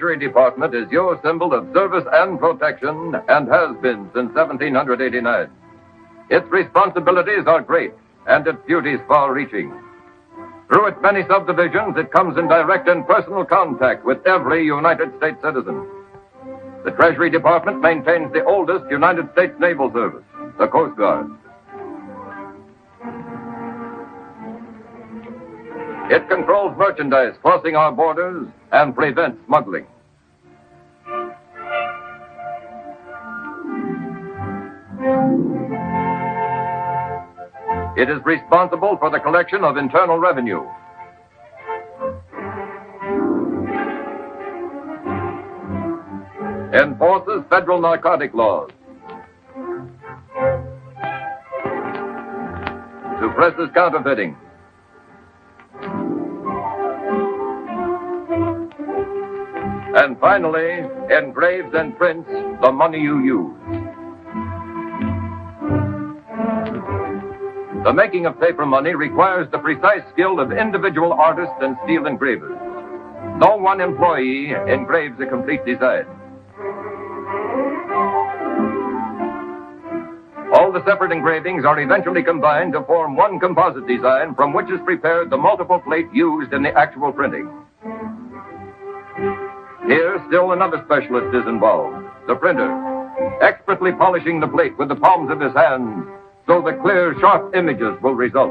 Treasury Department is your symbol of service and protection and has been since 1789. Its responsibilities are great and its duties far-reaching. Through its many subdivisions, it comes in direct and personal contact with every United States citizen. The Treasury Department maintains the oldest United States naval service, the Coast Guard. It controls merchandise crossing our borders and prevents smuggling. It is responsible for the collection of internal revenue. Enforces federal narcotic laws. Suppresses counterfeiting. And finally, engraves and prints the money you use. The making of paper money requires the precise skill of individual artists and steel engravers. No one employee engraves a complete design. All the separate engravings are eventually combined to form one composite design from which is prepared the multiple plate used in the actual printing. Here, still another specialist is involved, the printer, expertly polishing the plate with the palms of his hands so the clear, sharp images will result.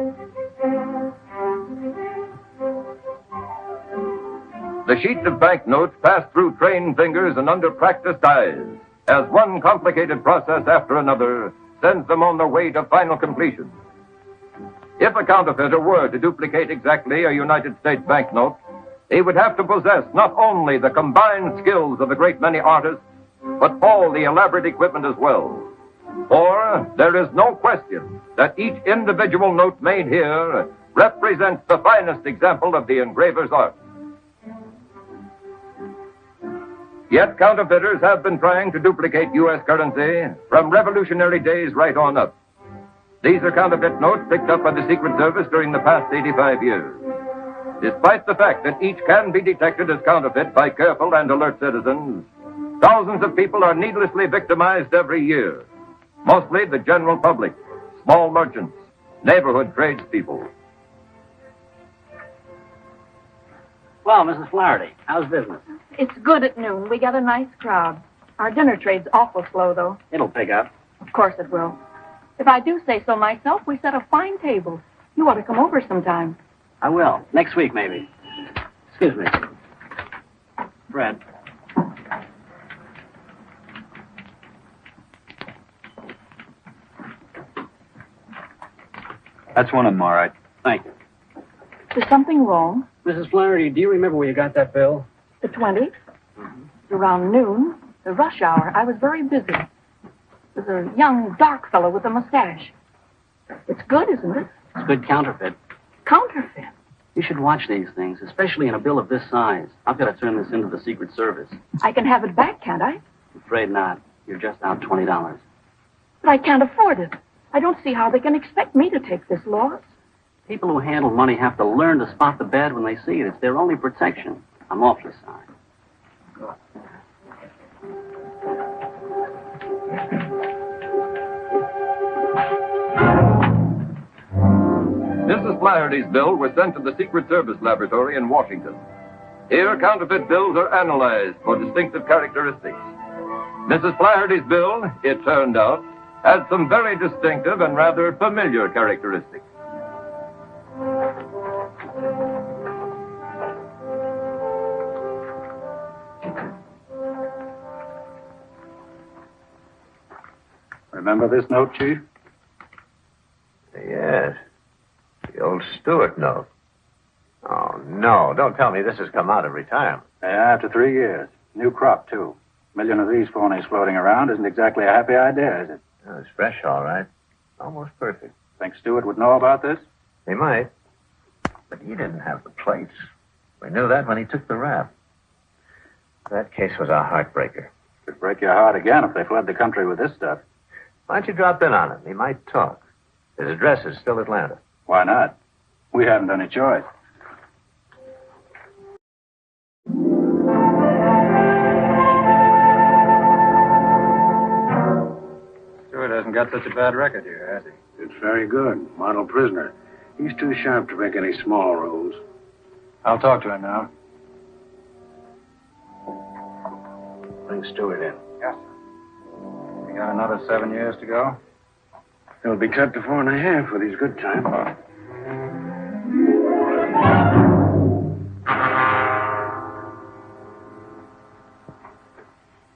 The sheets of banknotes pass through trained fingers and under practiced eyes as one complicated process after another sends them on their way to final completion. If a counterfeiter were to duplicate exactly a United States banknote, he would have to possess not only the combined skills of a great many artists, but all the elaborate equipment as well. For there is no question that each individual note made here represents the finest example of the engraver's art. Yet counterfeiters have been trying to duplicate U.S. currency from revolutionary days right on up. These are counterfeit notes picked up by the Secret Service during the past 85 years. Despite the fact that each can be detected as counterfeit by careful and alert citizens, thousands of people are needlessly victimized every year. Mostly the general public, small merchants, neighborhood tradespeople. Well, Mrs. Flaherty, how's business? It's good at noon. We got a nice crowd. Our dinner trade's awful slow, though. It'll pick up. Of course it will. If I do say so myself, we set a fine table. You ought to come over sometime. I will. Next week, maybe. Excuse me. Fred. That's one of them, all right. Thank you. Is something wrong? Mrs. Flaherty, do you remember where you got that bill? The 20th? Around noon, the rush hour. I was very busy. There's a young, dark fellow with a mustache. It's good, isn't it? It's good counterfeit. Counterfeit. You should watch these things, especially in a bill of this size. I've got to turn this into the Secret Service. I can have it back, can't I? I'm afraid not. You're just out $20. But I can't afford it. I don't see how they can expect me to take this loss. People who handle money have to learn to spot the bad when they see it. It's their only protection. I'm awfully sorry. Mrs. Flaherty's bill was sent to the Secret Service laboratory in Washington. Here, counterfeit bills are analyzed for distinctive characteristics. Mrs. Flaherty's bill, it turned out, had some very distinctive and rather familiar characteristics. Remember this note, Chief? Yes. The old Stewart note. Oh, no. Don't tell me this has come out of retirement. Yeah, after 3 years. New crop, too. A million of these phonies floating around isn't exactly a happy idea, is it? Oh, it's fresh, all right. Almost perfect. Think Stewart would know about this? He might. But he didn't have the plates. We knew that when he took the rap. That case was a heartbreaker. Could break your heart again if they fled the country with this stuff. Why don't you drop in on him? He might talk. His address is still Atlanta. Why not? We haven't any choice. got such a bad record here, has he? It's very good. Model prisoner. He's too sharp to make any small roles. I'll talk to him now. Bring Stewart in. Yes, sir. We got another 7 years to go? He'll be cut to 4.5 with his good time.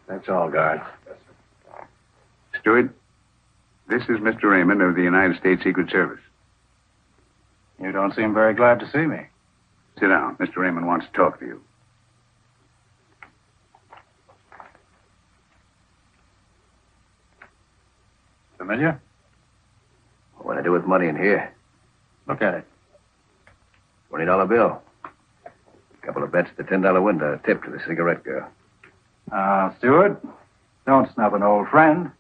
That's all, guard. Stewart, this is Mr. Raymond of the United States Secret Service. You don't seem very glad to see me. Sit down. Mr. Raymond wants to talk to you. Familiar? What do I do with money in here? Look at it. $20 bill. A couple of bets at the $10 window. A tip to the cigarette girl. Stewart, don't snub an old friend.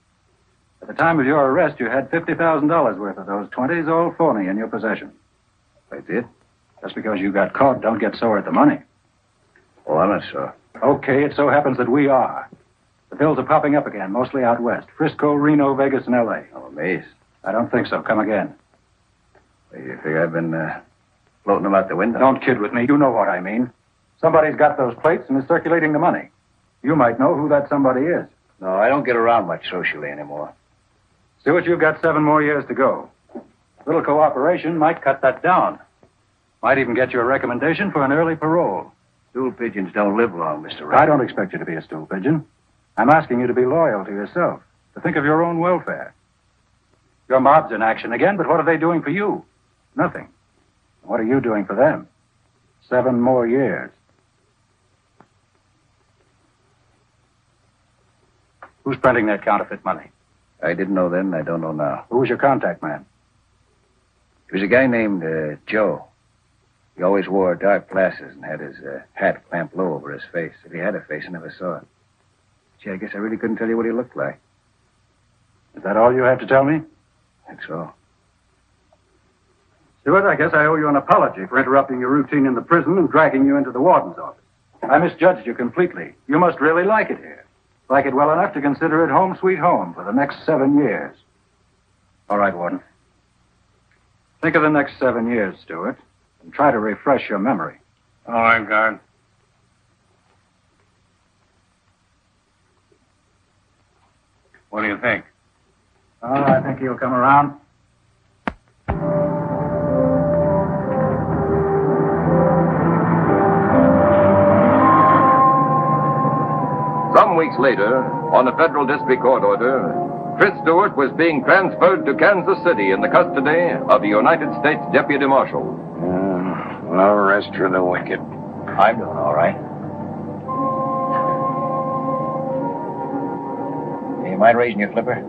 At the time of your arrest, you had $50,000 worth of those 20s all phony in your possession. I did? Just because you got caught, don't get sore at the money. Oh, I'm not sure. Okay, it so happens that we are. The bills are popping up again, mostly out west. Frisco, Reno, Vegas, and L.A. I'm amazed. I don't think so. Come again. You figure I've been floating them out the window? Don't kid with me. You know what I mean. Somebody's got those plates and is circulating the money. You might know who that somebody is. No, I don't get around much socially anymore. Stewart, you've got 7 more years to go. A little cooperation might cut that down. Might even get you a recommendation for an early parole. Stool pigeons don't live long, Mr. Raymond. I don't expect you to be a stool pigeon. I'm asking you to be loyal to yourself, to think of your own welfare. Your mob's in action again, but what are they doing for you? Nothing. What are you doing for them? 7 more years. Who's printing that counterfeit money? I didn't know then, I don't know now. Who was your contact man? He was a guy named Joe. He always wore dark glasses and had his hat clamped low over his face. If he had a face, I never saw it. Gee, I guess I really couldn't tell you what he looked like. Is that all you have to tell me? I think so. Stewart, I guess I owe you an apology for interrupting your routine in the prison and dragging you into the warden's office. I misjudged you completely. You must really like it here. Like it well enough to consider it home sweet home for the next 7 years. All right, Warden. Think of the next 7 years, Stewart, and try to refresh your memory. All right, guard. What do you think? Oh, I think he'll come around. Some weeks later, on a federal district court order, Chris Stewart was being transferred to Kansas City in the custody of the United States Deputy Marshal. No rest for the wicked. I'm doing all right. You mind raising your flipper?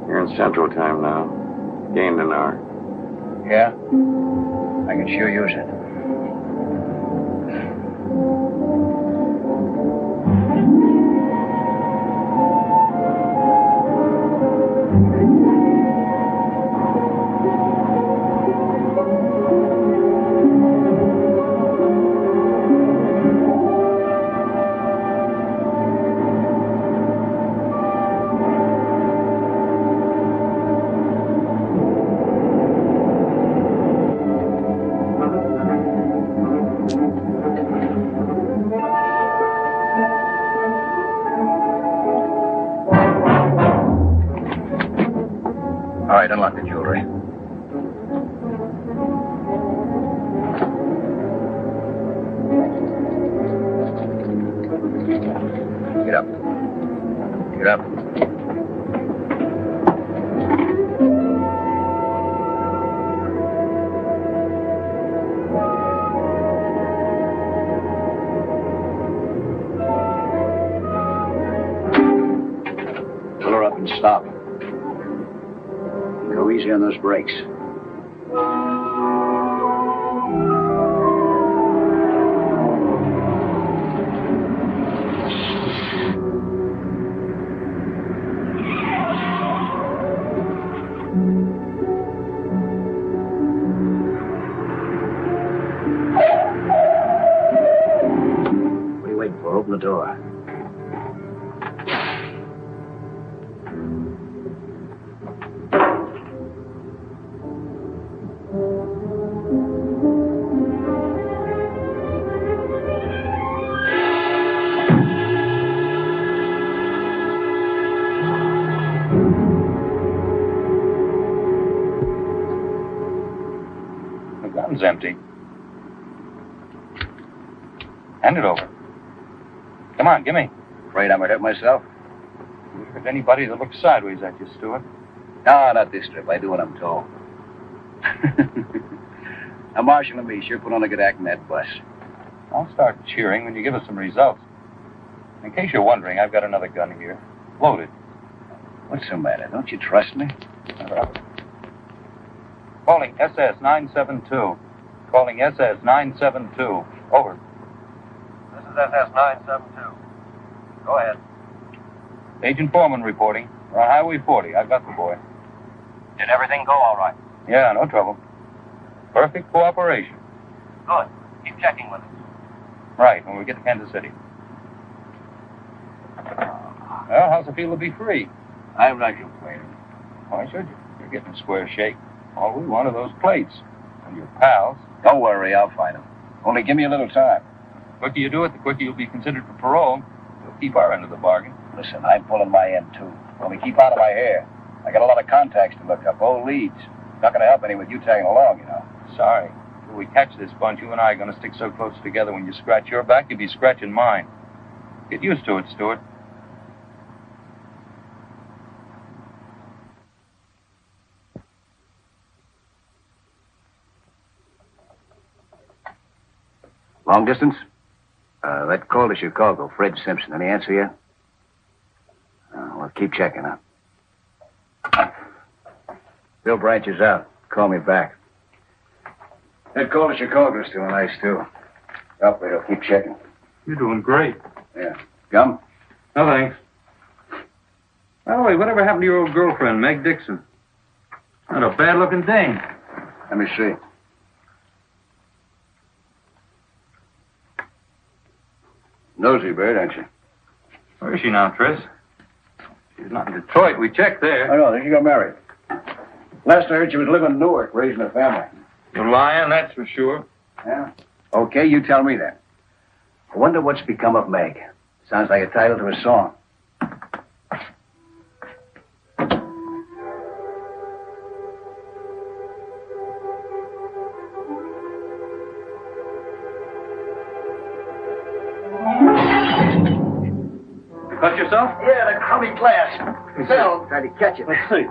You're in Central Time now. Gained an hour. Yeah? I can sure use it. All right, unlock the jewelry. Get up. Get up. Pull her up and stop. Go easy on those brakes. What are you waiting for? Open the door. one's empty. Hand it over. Come on, give me. Afraid I'm gonna hurt myself? If there's anybody that looks sideways at you, Stewart. No, not this trip. I do what I'm told. Now, Marshal and me sure put on a good act in that bus. I'll start cheering when you give us some results. In case you're wondering, I've got another gun here. Loaded. What's the matter? Don't you trust me? Calling SS 972. Calling SS 972. Over. This is SS 972. Go ahead. Agent Foreman reporting. We're on Highway 40. I've got the boy. Did everything go all right? Yeah, no trouble. Perfect cooperation. Good. Keep checking with us. Right, when we get to Kansas City. Well, how's it feel to be free? I'm not complaining. Why should you? You're getting a square shake. All we want are those plates. And your pals. Don't worry, I'll find them. Only give me a little time. The quicker you do it, the quicker you'll be considered for parole. We'll keep our end of the bargain. Listen, I'm pulling my end, too. Only keep out of my hair. I got a lot of contacts to look up, old leads. Not gonna help any with you tagging along, you know. Sorry. Till we catch this bunch, you and I are going to stick so close together when you scratch your back, you'll be scratching mine. Get used to it, Stewart. Long distance? That call to Chicago, Fred Simpson. Any answer yet? Well, keep checking, huh? Bill Branch is out. Call me back. That call to Chicago's still nice, too. Operator, keep checking. You're doing great. Yeah. Gum? No, thanks. By the way, whatever happened to your old girlfriend, Meg Dixon? Not a bad-looking dame. Let me see. Nosy bird, aren't you? Where is she now, Tris? She's not in Detroit. We checked there. Oh, no, she got married. Last I heard, she was living in Newark, raising a family. You're lying, that's for sure. Yeah? Okay, you tell me then. I wonder what's become of Meg. Sounds like a title to a song. You cut yourself? Yeah, the crummy glass. Phil tried to catch it. Let's see.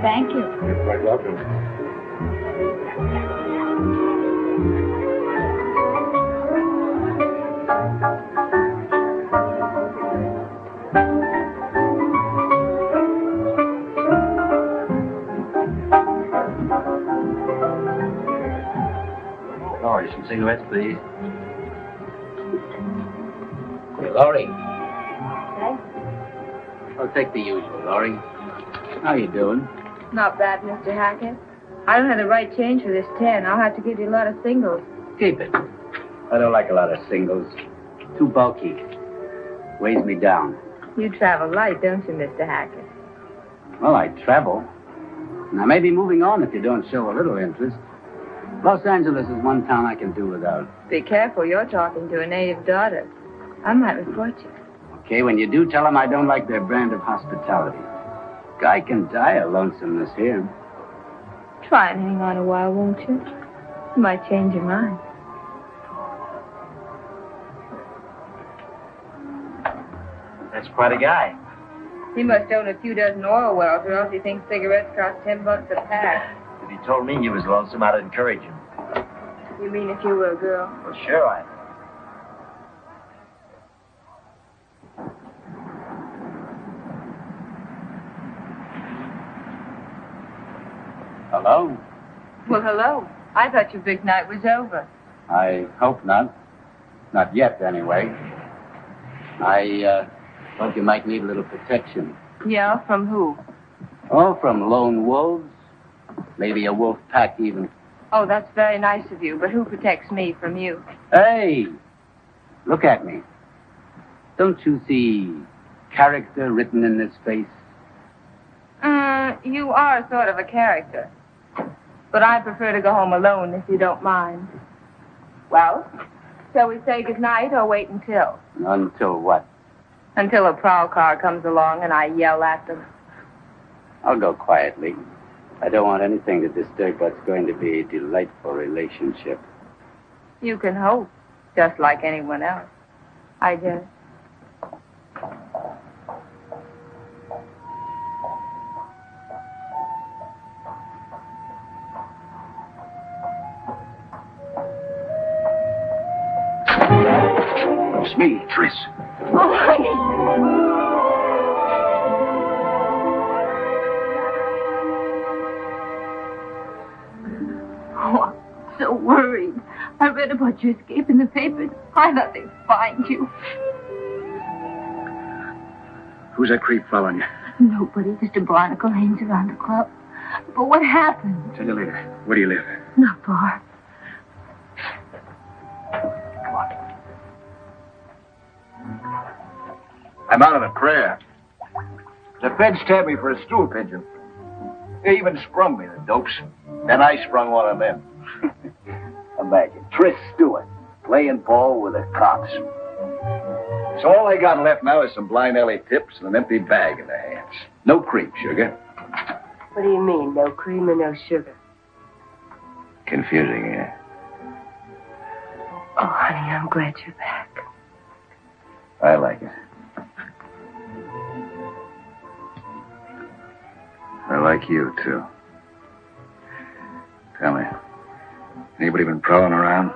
Thank you. You're quite welcome. Laurie, some cigarettes, please. Hey, Laurie. I'll take the usual, Laurie. How you doing? Not bad, Mr. Hackett. I don't have the right change for this 10. I'll have to give you a lot of singles. Keep it. I don't like a lot of singles. Too bulky. Weighs me down. You travel light, don't you, Mr. Hackett? Well, I travel. And I may be moving on if you don't show a little interest. Los Angeles is one town I can do without. Be careful, you're talking to a native daughter. I might report you. Okay, when you do, tell them I don't like their brand of hospitality. Guy can die of lonesomeness here. Try and hang on a while, won't you? You might change your mind. That's quite a guy. He must own a few dozen oil wells, or else he thinks cigarettes cost $10 a pack. If he told me he was lonesome, I'd encourage him. You mean if you were a girl? Well, sure I am. Hello? Well, hello. I thought your big night was over. I hope not. Not yet, anyway. I thought you might need a little protection. Yeah, from who? Oh, from lone wolves. Maybe a wolf pack, even. Oh, that's very nice of you, but who protects me from you? Hey! Look at me. Don't you see character written in this face? You are sort of a character. But I prefer to go home alone, if you don't mind. Well, shall we say goodnight or wait until? Until what? Until a prowl car comes along and I yell at them. I'll go quietly. I don't want anything to disturb what's going to be a delightful relationship. You can hope, just like anyone else. I guess. It's me, Tris. Oh, honey. Oh, I'm so worried. I read about your escape in the papers. I thought they'd find you. Who's that creep following you? Nobody, just a barnacle hangs around the club. But what happened? Tell you later. Where do you live? Not far. Come on. I'm out of the prayer. The feds tapped me for a stool pigeon. They even sprung me, the dopes. Then I sprung one of them. Imagine, Tris Stewart playing ball with the cops. So all I got left now is some blind alley tips and an empty bag in their hands. No cream, sugar. What do you mean, no cream and no sugar? Confusing, yeah. Oh, honey, I'm glad you're back. I like it. I like you, too. Tell me, anybody been prowling around?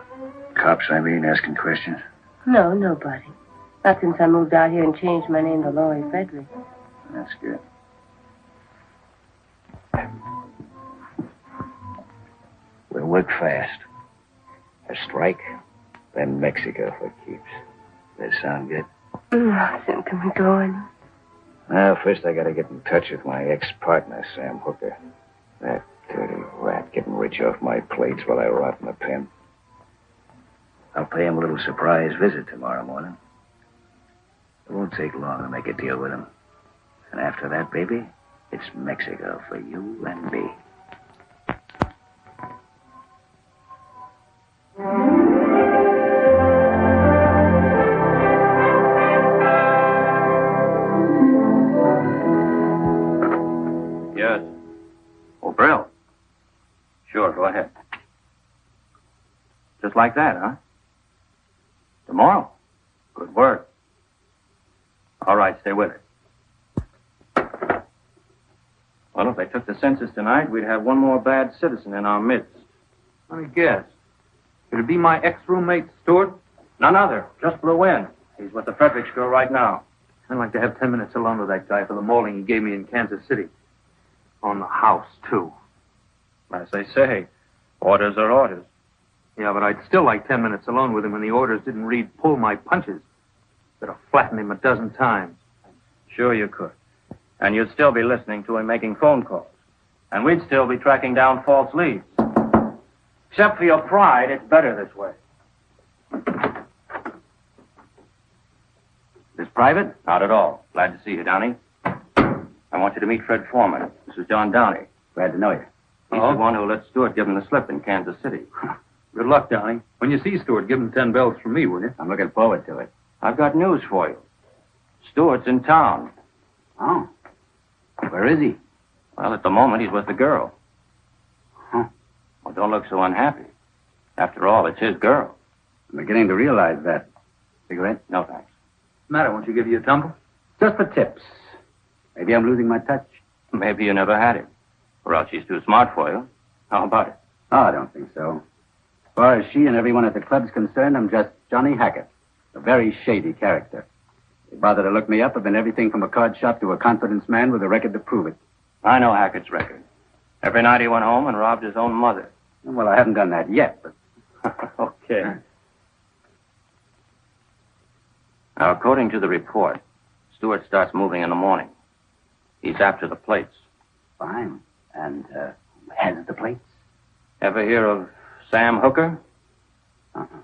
Cops, I mean, asking questions? No, nobody. Not since I moved out here and changed my name to Laurie Frederick. That's good. We'll work fast. A strike, then Mexico for keeps. That sound good? Then can we go in? Well, first I gotta get in touch with my ex-partner, Sam Hooker. That dirty rat getting rich off my plates while I rot in the pen. I'll pay him a little surprise visit tomorrow morning. It won't take long to make a deal with him. And after that, baby, it's Mexico for you and me. Yes. Oh, Brill. Sure, go ahead. Just like that, huh? Tomorrow? Good work. All right, stay with it. Well, if they took the census tonight, we'd have one more bad citizen in our midst. Let me guess. Could it be my ex-roommate, Stewart? None other. Just blew in. He's with the Fredericks girl right now. I'd like to have 10 minutes alone with that guy for the mauling he gave me in Kansas City. On the house, too. As they say, orders are orders. Yeah, but I'd still like 10 minutes alone with him when the orders didn't read pull my punches. Could have flattened him a dozen times. Sure you could. And you'd still be listening to him making phone calls. And we'd still be tracking down false leads. Except for your pride, it's better this way. This private? Not at all. Glad to see you, Downey. I want you to meet Fred Foreman. This is John Downey. Glad to know you. He's the one who let Stewart give him the slip in Kansas City. Good luck, Downey. When you see Stewart, give him 10 bells from me, will you? I'm looking forward to it. I've got news for you. Stewart's in town. Oh. Where is he? Well, at the moment, he's with the girl. Huh. Well, don't look so unhappy. After all, it's his girl. I'm beginning to realize that. Cigarette? No, thanks. What's the matter? Won't you give you a tumble? Just for tips. Maybe I'm losing my touch. Maybe you never had it. Or else she's too smart for you. How about it? Oh, I don't think so. As far as she and everyone at the club's concerned, I'm just Johnny Hackett, a very shady character. They bother to look me up. I've been everything from a card shop to a confidence man with a record to prove it. I know Hackett's record. Every night he went home and robbed his own mother. Well, I haven't done that yet, but... Okay. Now, according to the report, Stewart starts moving in the morning. He's after the plates. Fine. And, has the plates? Ever hear of Sam Hooker? Uh-huh.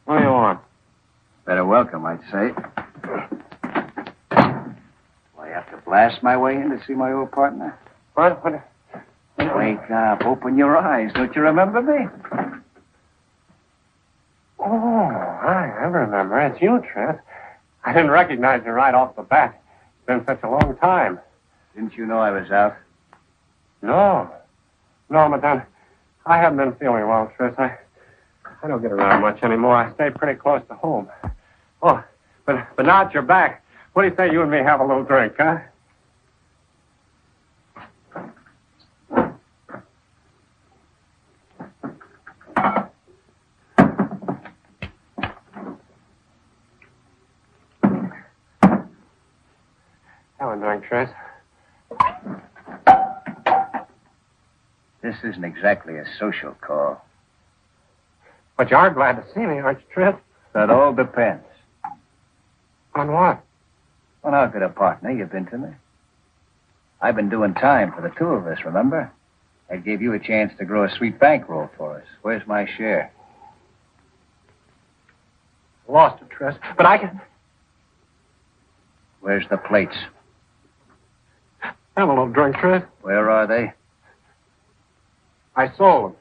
What do you want? Better welcome, I'd say. Well, I have to blast my way in to see my old partner. What? Wake up. Open your eyes. Don't you remember me? Oh, I remember. It's you, Trent. I didn't recognize you right off the bat. It's been such a long time. Didn't you know I was out? No, Madame. I haven't been feeling well, Tris. I don't get around much anymore. I stay pretty close to home. Oh, but now that you're back, what do you say you and me have a little drink, huh? Have a drink, Tris. This isn't exactly a social call. But you are glad to see me, aren't you, Tris? That all depends. On what? On how good a partner you've been to me. I've been doing time for the two of us, remember? I gave you a chance to grow a sweet bankroll for us. Where's my share? Lost it, Tris. But I can... Where's the plates? Have a little drink, Tris. Where are they? I sold them.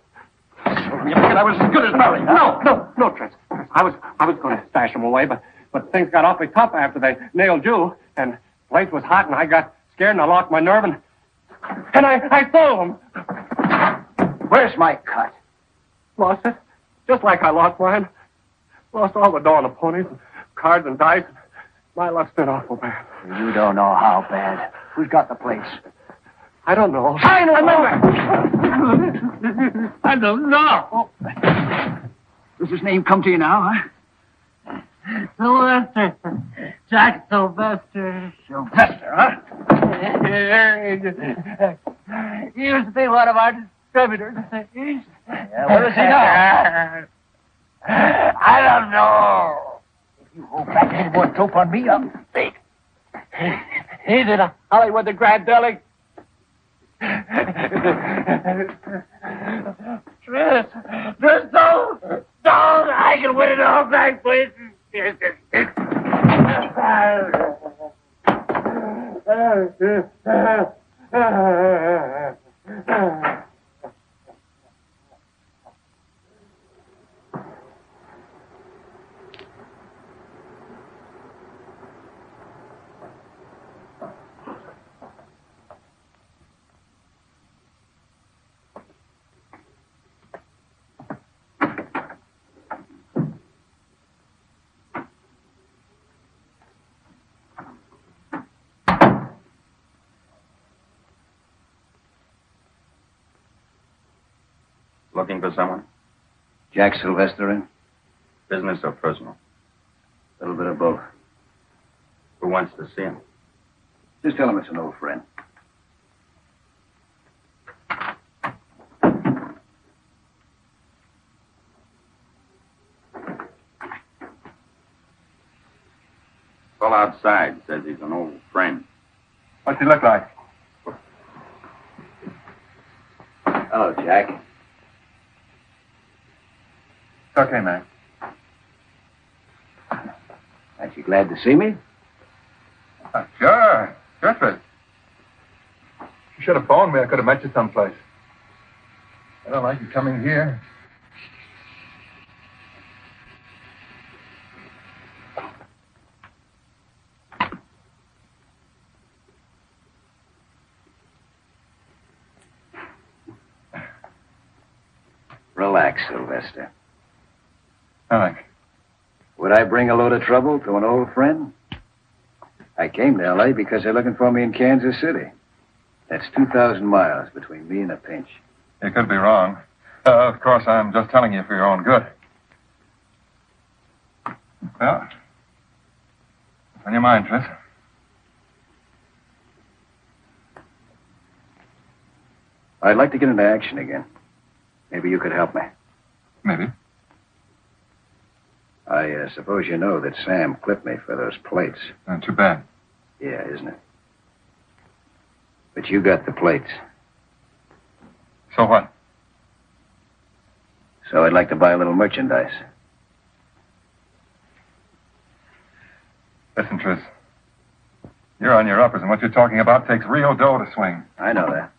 You figured I was as good as married, huh? No, Tris. I was going to stash them away, but things got awfully tough after they nailed you, and the place was hot, and I got scared, and I lost my nerve, and I sold them. Where's my cut? Lost it, just like I lost mine. Lost all the dough on the ponies, and cards and dice. My luck's been awful bad. You don't know how bad. Who's got the place? I don't know. I don't know. I don't know. Does his name come to you now, huh? Sylvester. Jack Sylvester. Sylvester, huh? He used to be one of our distributors. Yeah, where is he now? I don't know. If you hold back any more dope on me, I'll speak. He's in Hollywood, the Grand Deli. Tris, don't! I can win it all back, please. Looking for someone? Jack Sylvester in? Business or personal? A little bit of both. Who wants to see him? Just tell him it's an old friend. Well, outside says he's an old friend. What's he look like? Hello, Jack. It's okay, man. Aren't you glad to see me? Sure. Sure, Fred. You should have phoned me. I could have met you someplace. I don't like you coming here. Relax, Sylvester. Thanks. Would I bring a load of trouble to an old friend? I came to L.A. because they're looking for me in Kansas City. That's 2,000 miles between me and a pinch. You could be wrong. Of course, I'm just telling you for your own good. Well, what's on your mind, Tris? I'd like to get into action again. Maybe you could help me. Maybe. I suppose you know that Sam clipped me for those plates. Too bad. Yeah, isn't it? But you got the plates. So what? So I'd like to buy a little merchandise. Listen, Tris. You're on your uppers, and what you're talking about takes real dough to swing. I know that.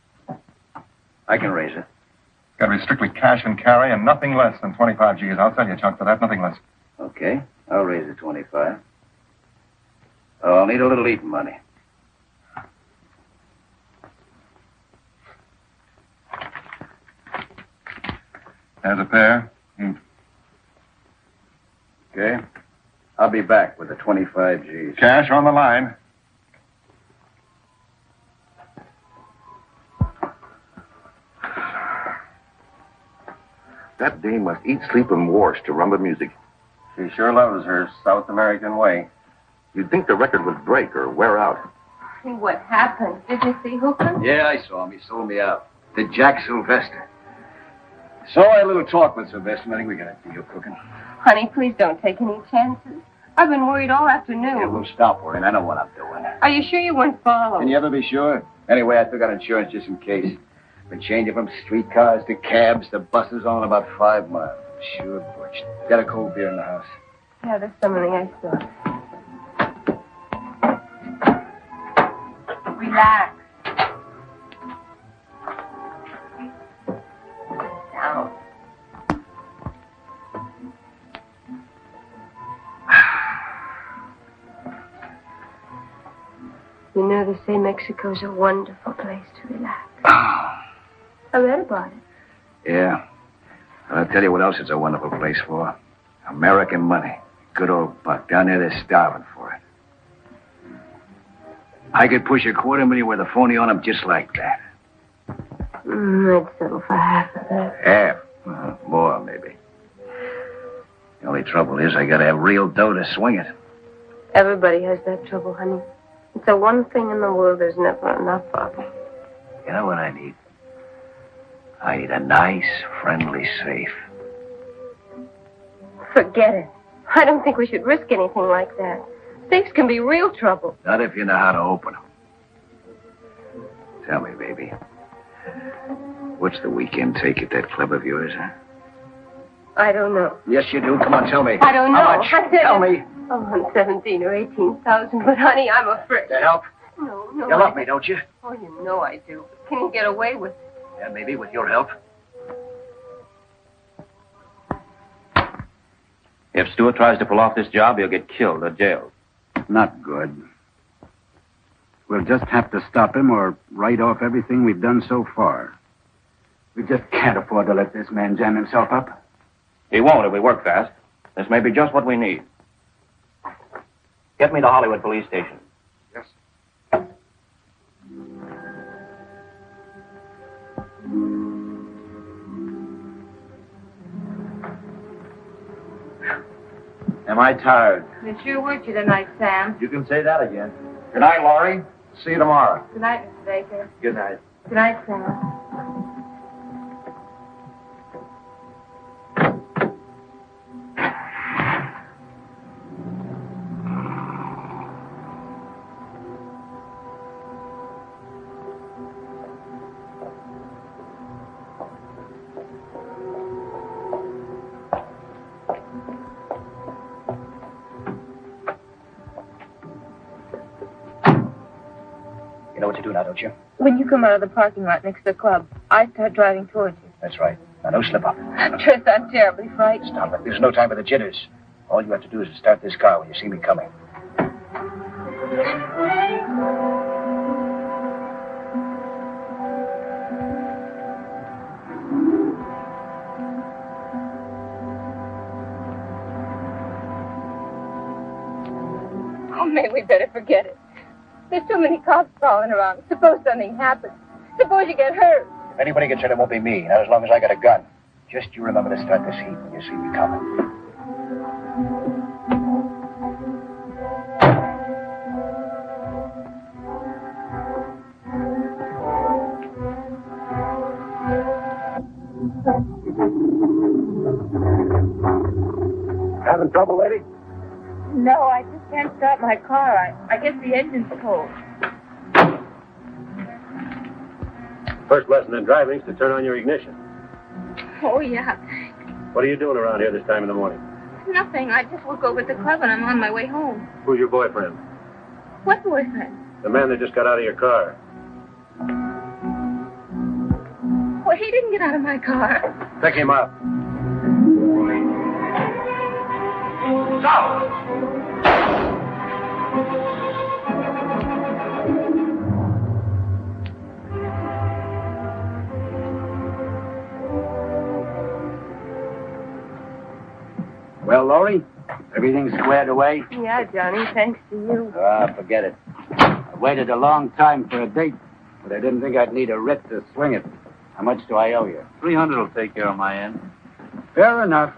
I can raise it. It's got to be strictly cash and carry and nothing less than 25 G's. I'll sell you a chunk for that, nothing less. Okay, I'll raise it 25. Oh, I'll need a little eating money. There's a pair. Okay. I'll be back with the 25 G's. Cash on the line. That dame must eat, sleep, and wash to rumba music. She sure loves her South American way. You'd think the record would break or wear out. See what happened. Did you see Hooker? Yeah, I saw him. He sold me out. To Jack Sylvester. So I had a little talk with Sylvester. I think we got a deal cooking. Honey, please don't take any chances. I've been worried all afternoon. Yeah, we'll stop worrying. I know what I'm doing. Are you sure you weren't followed? Can you ever be sure? Anyway, I took out insurance just in case. Been changing from streetcars to cabs to buses on about 5 miles. Sure, Butch. Got a cold beer in the house. Yeah, there's some in the icebox. Relax. Down. You know, they say Mexico's a wonderful place to relax. I read about it. Yeah. I'll tell you what else it's a wonderful place for. American money. Good old buck. Down there, they're starving for it. I could push $250,000 with a phony on them just like that. I'd settle for half of that. Half? More, maybe. The only trouble is I gotta have real dough to swing it. Everybody has that trouble, honey. It's the one thing in the world there's never enough of. You know what I need? I need a nice, friendly safe. Forget it. I don't think we should risk anything like that. Safes can be real trouble. Not if you know how to open them. Tell me, baby. What's the weekend take at that club of yours, huh? I don't know. Yes, you do. Come on, tell me. I don't know. How much? Tell me. I'm on 17 or 18,000, but honey, I'm afraid. To help? No. You love me, don't you? Oh, you know I do. But can you get away with it? Yeah, maybe with your help. If Stewart tries to pull off this job, he'll get killed or jailed. Not good. We'll just have to stop him or write off everything we've done so far. We just can't afford to let this man jam himself up. He won't if we work fast. This may be just what we need. Get me to Hollywood Police Station. Yes. Am I tired? It sure worked you tonight, Sam. You can say that again. Good night, Laurie. See you tomorrow. Good night, Mr. Baker. Good night. Good night, Sarah. You know what to do now, don't you? When you come out of the parking lot next to the club, I start driving towards you. That's right. Now, don't slip up. Tris, I'm terribly frightened. Stop it. There's no time for the jitters. All you have to do is start this car when you see me coming. Oh, maybe we better forget it. There's too many cops crawling around. Suppose something happens. Suppose you get hurt. If anybody gets hurt, it won't be me. Not as long as I got a gun. Just you remember to start this heat when you see me coming. Having trouble, lady? No, I just can't start my car. I guess the engine's cold. First lesson in driving is to turn on your ignition. Oh, yeah. What are you doing around here this time in the morning? Nothing. I just look over at the club and I'm on my way home. Who's your boyfriend? What boyfriend? The man that just got out of your car. Well, he didn't get out of my car. Pick him up. Well, Laurie, everything squared away? Yeah, Johnny, thanks to you. Ah, forget it. I waited a long time for a date, but I didn't think I'd need a writ to swing it. How much do I owe you? 300 will take care of my end. Fair enough.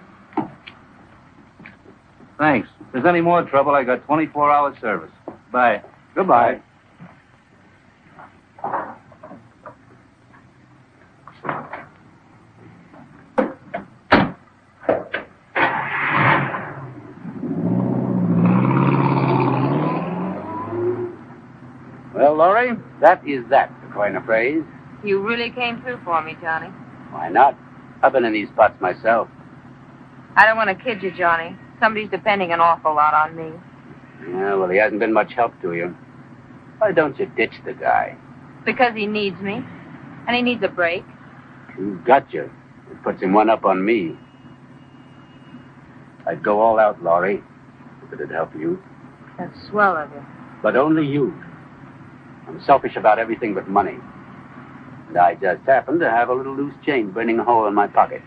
Thanks. If there's any more trouble, I got 24-hour service. Bye. Goodbye. Well, Laurie, that is that, to coin a phrase. You really came through for me, Johnny. Why not? I've been in these spots myself. I don't want to kid you, Johnny. Somebody's depending an awful lot on me. Yeah, well, he hasn't been much help to you. Why don't you ditch the guy? Because he needs me. And he needs a break. He's got you. It puts him one up on me. I'd go all out, Laurie, if it'd help you. That's swell of you. But only you. I'm selfish about everything but money. And I just happen to have a little loose change burning a hole in my pocket.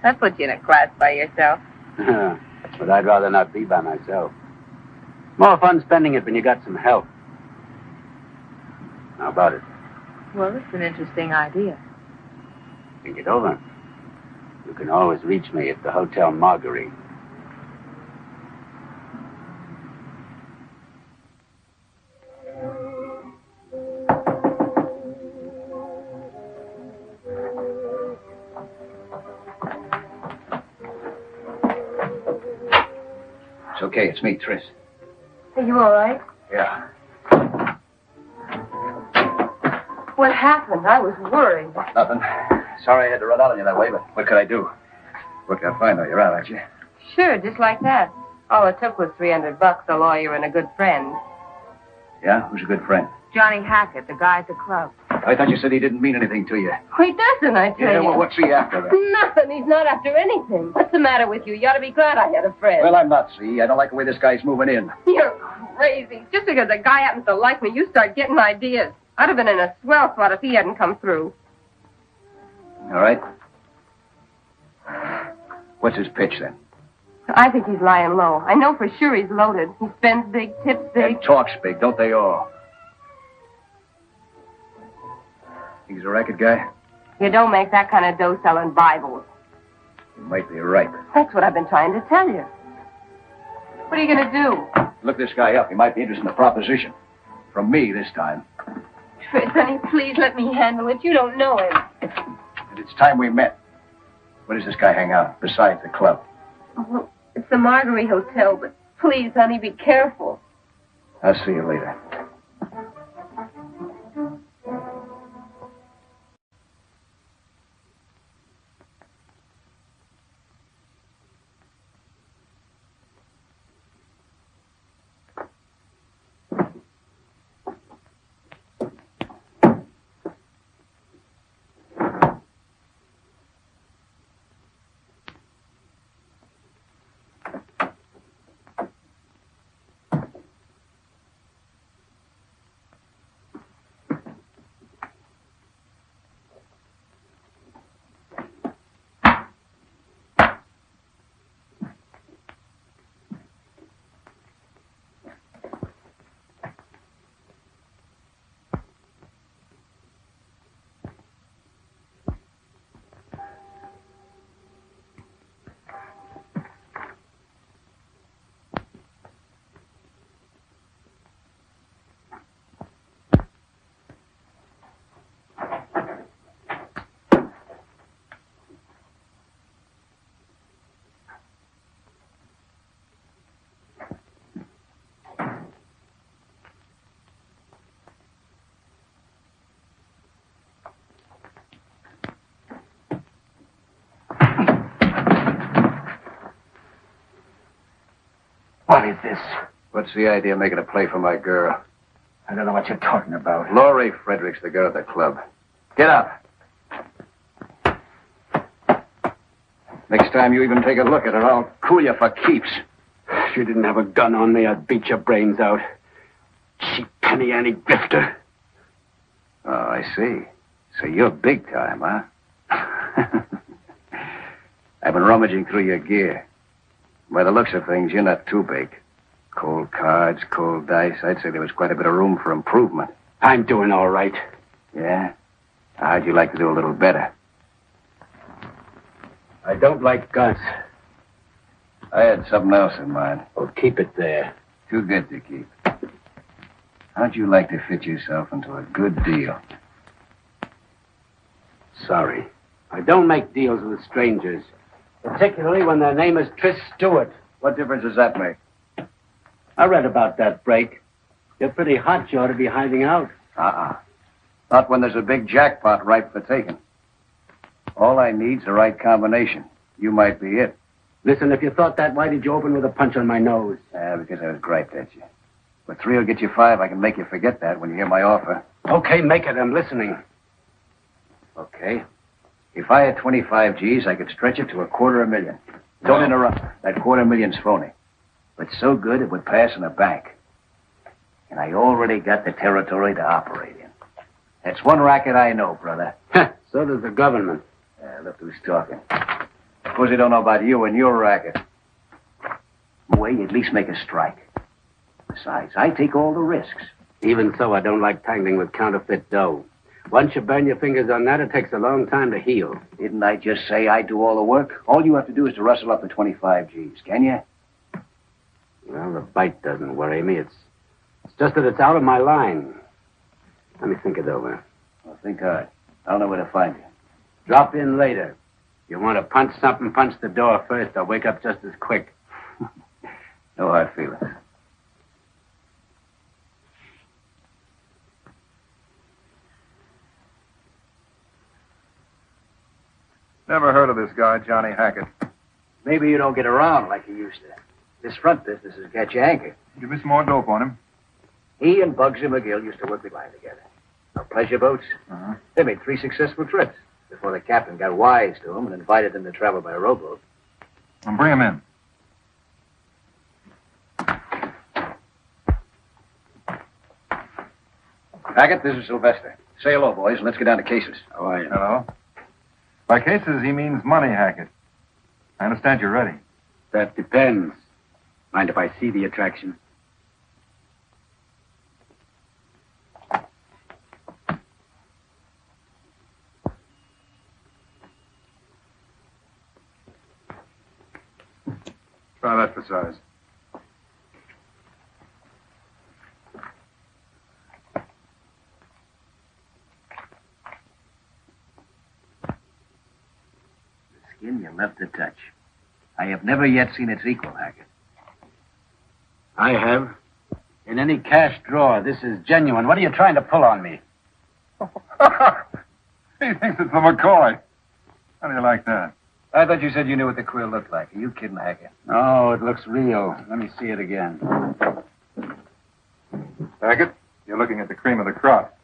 That puts you in a class by yourself. But I'd rather not be by myself. More fun spending it when you got some help. How about it? Well, it's an interesting idea. Think it over. You can always reach me at the Hotel Marguerite. It's okay. It's me, Tris. Are you all right? Yeah. What happened? I was worried. Nothing. Sorry I had to run out on you that way, but what could I do? Worked out fine, though. You're out, aren't you? Sure, just like that. All it took was $300, a lawyer, and a good friend. Yeah? Who's a good friend? Johnny Hackett, the guy at the club. I thought you said he didn't mean anything to you. Oh, he doesn't, I tell Yeah, you. well, what's he after, then? Nothing. He's not after anything. What's the matter with you? You ought to be glad I had a friend. Well, I'm not, see. I don't like the way this guy's moving in. You're crazy. Just because a guy happens to like me, you start getting ideas. I'd have been in a swell spot if he hadn't come through. All right. What's his pitch, then? I think he's lying low. I know for sure he's loaded. He spends big, tips big. And talks big, don't they all? Think he's a racket guy? You don't make that kind of dough selling Bibles. You might be right. That's what I've been trying to tell you. What are you going to do? Look this guy up. He might be interested in the proposition. From me this time. Fritz, honey, please let me handle it. You don't know him. And it's time we met. Where does this guy hang out, besides the club? Oh, well, it's the Marguerite Hotel, but please, honey, be careful. I'll see you later. What is this? What's the idea of making a play for my girl? I don't know what you're talking about. Laurie Frederick's the girl at the club. Get up. Next time you even take a look at her, I'll cool you for keeps. If you didn't have a gun on me, I'd beat your brains out. Cheap penny ante grifter. Oh, I see. So you're big time, huh? I've been rummaging through your gear. By the looks of things, you're not too big. Cold cards, cold dice. I'd say there was quite a bit of room for improvement. I'm doing all right. Yeah? How'd you like to do a little better? I don't like guns. I had something else in mind. Well, keep it there. Too good to keep. How'd you like to fit yourself into a good deal? Sorry. I don't make deals with strangers. Particularly when their name is Tris Stewart. What difference does that make? I read about that break. You're pretty hot. You ought to be hiding out. Not when there's a big jackpot ripe for taking. All I need's the right combination. You might be it. Listen, if you thought that, why did you open with a punch on my nose? Because I was griped at you. But 3 will get you 5. I can make you forget that when you hear my offer. Okay, make it. I'm listening. Okay. If I had 25 G's, I could stretch it to $250,000. Don't interrupt. That $250,000's phony. But so good it would pass in a bank. And I already got the territory to operate in. That's one racket I know, brother. So does the government. Look who's talking. Of course, they don't know about you and your racket. Way, at least make a strike. Besides, I take all the risks. Even so, I don't like tangling with counterfeit dough. Once you burn your fingers on that, it takes a long time to heal. Didn't I just say I do all the work? All you have to do is to rustle up the 25 G's, can you? Well, the bite doesn't worry me. It's just that it's out of my line. Let me think it over. Well, think hard. I'll know where to find you. Drop in later. You want to punch something, punch the door first. I'll wake up just as quick. No hard feelings. Never heard of this guy, Johnny Hackett. Maybe you don't get around like you used to. This front business has got you anchored. Give me some more dope on him. He and Bugsy McGill used to work the line together. On pleasure boats. They made 3 successful trips before the captain got wise to them and invited them to travel by rowboat. And bring him in. Hackett, this is Sylvester. Say hello, boys, and let's get down to cases. How are you? Hello. By cases, he means money, Hackett. I understand you're ready. That depends. Mind if I see the attraction? Try that for size. something you love to touch. I have never yet seen its equal, Hackett. I have. In any cash drawer, this is genuine. What are you trying to pull on me? He thinks it's the McCoy. How do you like that? I thought you said you knew what the quill looked like. Are you kidding, Hackett? Oh, it looks real. Let me see it again. Hackett, you're looking at the cream of the crop.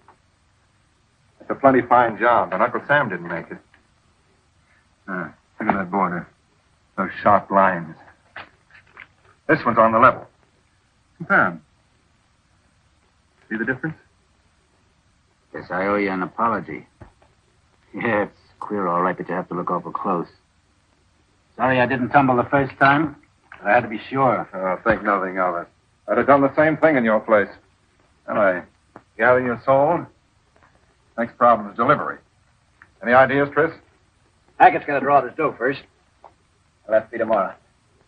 It's a plenty fine job, but Uncle Sam didn't make it. Look at that border. Those sharp lines. This one's on the level. Compare 'em. See the difference? Guess I owe you an apology. Yeah, it's queer, all right, but you have to look awful close. Sorry I didn't tumble the first time, but I had to be sure. Oh, think nothing of it. I'd have done the same thing in your place. Anyway, gather your soul. Next problem is delivery. Any ideas, Tris? Hackett's going to draw this dough first. I'll have to be tomorrow.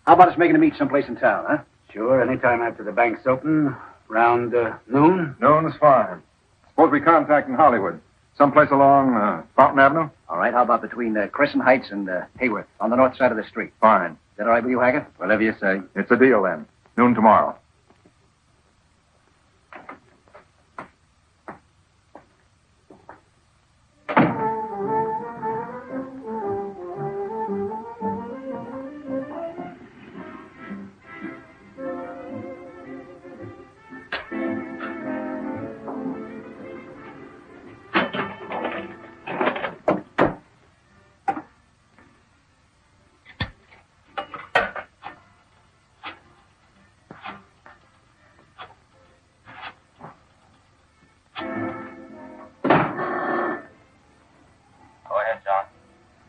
How about us making a meet someplace in town, huh? Sure, anytime after the bank's open, around noon. Noon is fine. Suppose we contact in Hollywood. Someplace along Fountain Avenue? All right, how about between Crescent Heights and Hayworth, on the north side of the street? Fine. Is that all right with you, Hackett? Whatever you say. It's a deal, then. Noon tomorrow.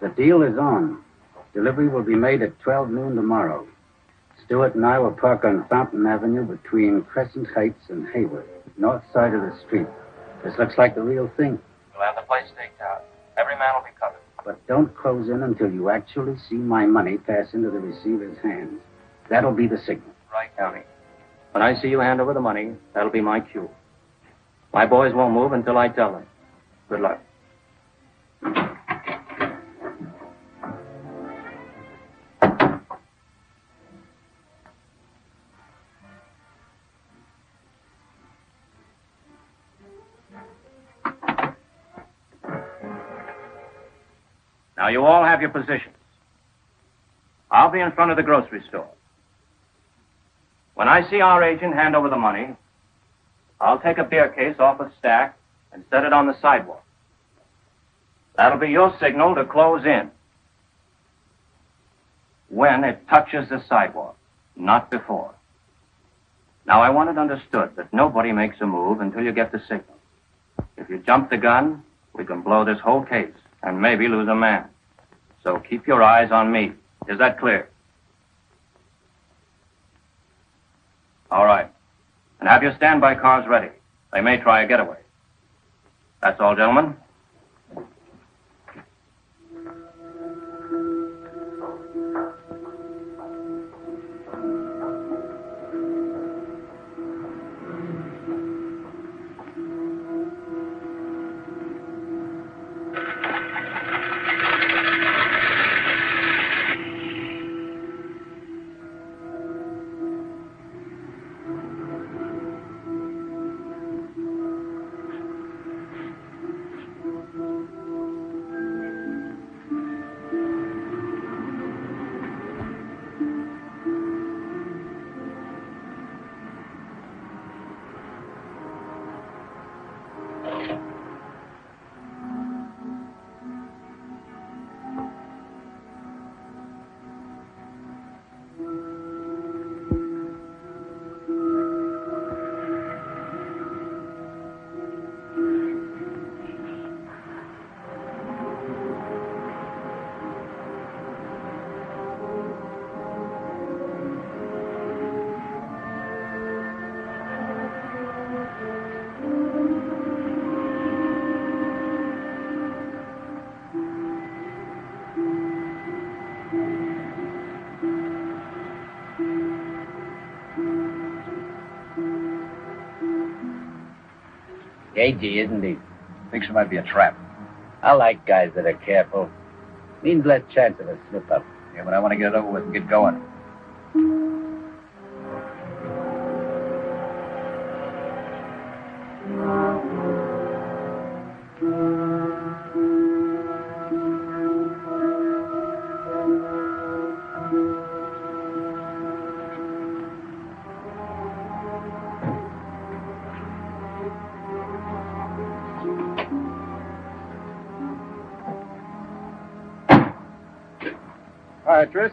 The deal is on. Delivery will be made at 12 noon tomorrow. Stewart and I will park on Fountain Avenue between Crescent Heights and Hayworth, north side of the street. This looks like the real thing. We'll have the place staked out. Every man will be covered. But don't close in until you actually see my money pass into the receiver's hands. That'll be the signal. Right, Downey. When I see you hand over the money, that'll be my cue. My boys won't move until I tell them. Good luck. Now, you all have your positions. I'll be in front of the grocery store. When I see our agent hand over the money, I'll take a beer case off a stack and set it on the sidewalk. That'll be your signal to close in. When it touches the sidewalk, not before. Now, I want it understood that nobody makes a move until you get the signal. If you jump the gun, we can blow this whole case and maybe lose a man. So keep your eyes on me. Is that clear? All right. And have your standby cars ready. They may try a getaway. That's all, gentlemen. Cagey, isn't he? Thinks it might be a trap. I like guys that are careful. Means less chance of a slip-up. Yeah, but I want to get it over with and get going. Hi, Tris.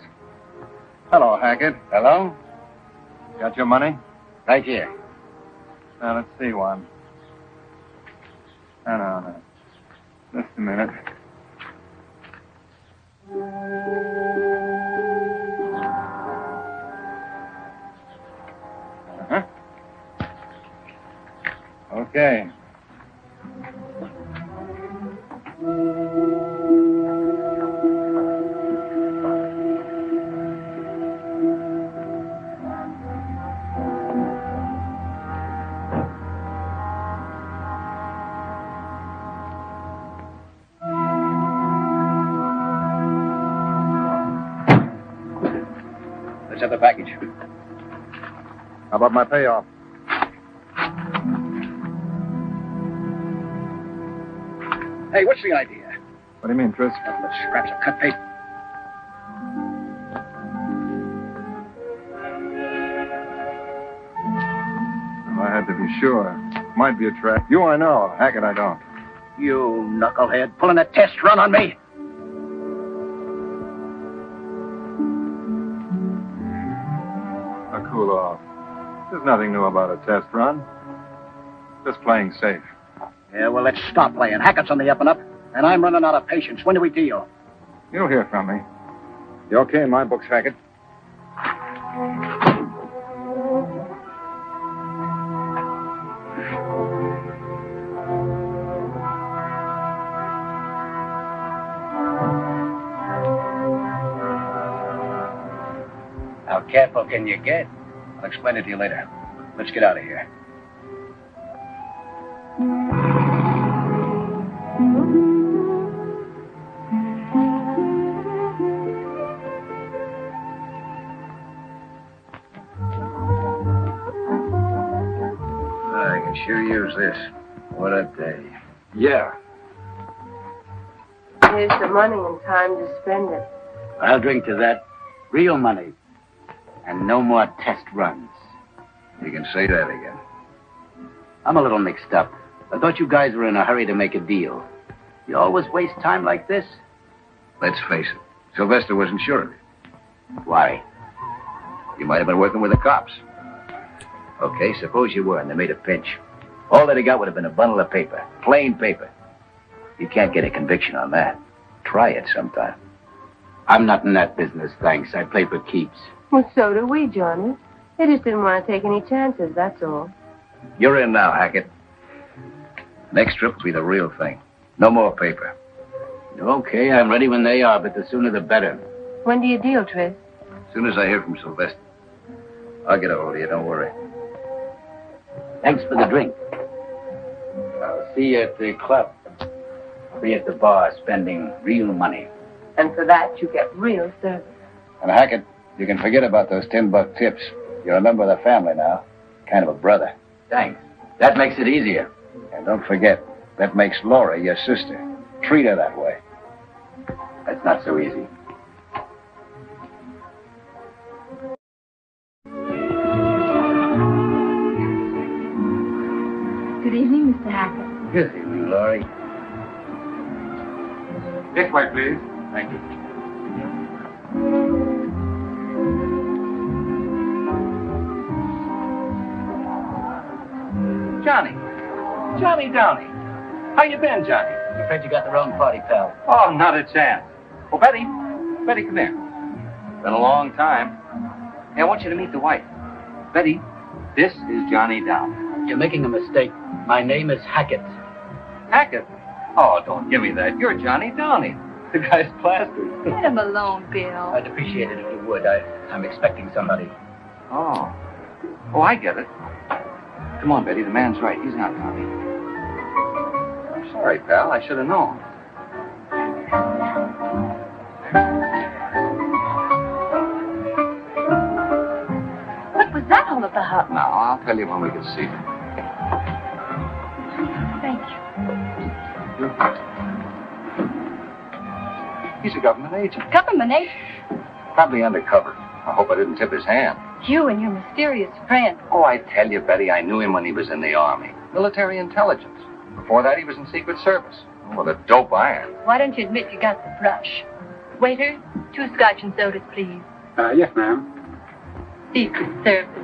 Hello, Hackett. Hello? Got your money? Right here. Now, let's see one. No. Just a minute. Uh-huh. Okay. Let's have the package. How about my payoff? Hey, what's the idea? What do you mean, Tris? Let's scrap some cut paper. Well, I had to be sure. Might be a trap. You I know. Hackett I don't. You knucklehead, pulling a test run on me. Now, cool off. There's nothing new about a test run. Just playing safe. Yeah, well, let's stop playing. Hackett's on the up and up, and I'm running out of patience. When do we deal? You'll hear from me. You okay in my books, Hackett? How careful can you get? I'll explain it to you later. Let's get out of here. I can sure use this. What a day. Yeah. Here's the money and time to spend it. I'll drink to that. Real money. And no more test runs. You can say that again. I'm a little mixed up. I thought you guys were in a hurry to make a deal. You always waste time like this? Let's face it. Sylvester wasn't sure of it. Why? You might have been working with the cops. Okay, suppose you were and they made a pinch. All that he got would have been a bundle of paper. Plain paper. You can't get a conviction on that. Try it sometime. I'm not in that business, thanks. I play for keeps. Well, so do we, Johnny. They just didn't want to take any chances, that's all. You're in now, Hackett. Next trip will be the real thing. No more paper. Okay, I'm ready when they are, but the sooner the better. When do you deal, Tris? As soon as I hear from Sylvester. I'll get a hold of you, don't worry. Thanks for the drink. I'll see you at the club. I'll be at the bar spending real money. And for that, you get real service. And Hackett, you can forget about those $10 tips. You're a member of the family now. Kind of a brother. Thanks. That makes it easier. And don't forget, that makes Laura your sister. Treat her that way. That's not so easy. Good evening, Mr. Hackett. Good evening, Laurie. This way, please. Thank you. Johnny Downey. How you been, Johnny? I'm afraid you got the wrong party, pal. Oh, not a chance. Oh, Betty, come here. Been a long time. Hey, I want you to meet the wife. Betty, this is Johnny Downey. You're making a mistake. My name is Hackett. Hackett? Oh, don't give me that. You're Johnny Downey. The guy's plastered. Let him alone, Bill. I'd appreciate it if you would. I'm expecting somebody. Oh, I get it. Come on, Betty. The man's right. He's not Tommy. I'm sorry, pal. I should have known. hut. No, I'll tell you when we can see them. Thank you. He's a government agent. Government agent? Probably undercover. I hope I didn't tip his hand. You and your mysterious friend. Oh, I tell you, Betty, I knew him when he was in the Army. Military intelligence. Before that, he was in Secret Service. Oh, with a dope iron. Why don't you admit you got the brush? Waiter, 2 scotch and sodas, please. Yes, ma'am. Secret Service.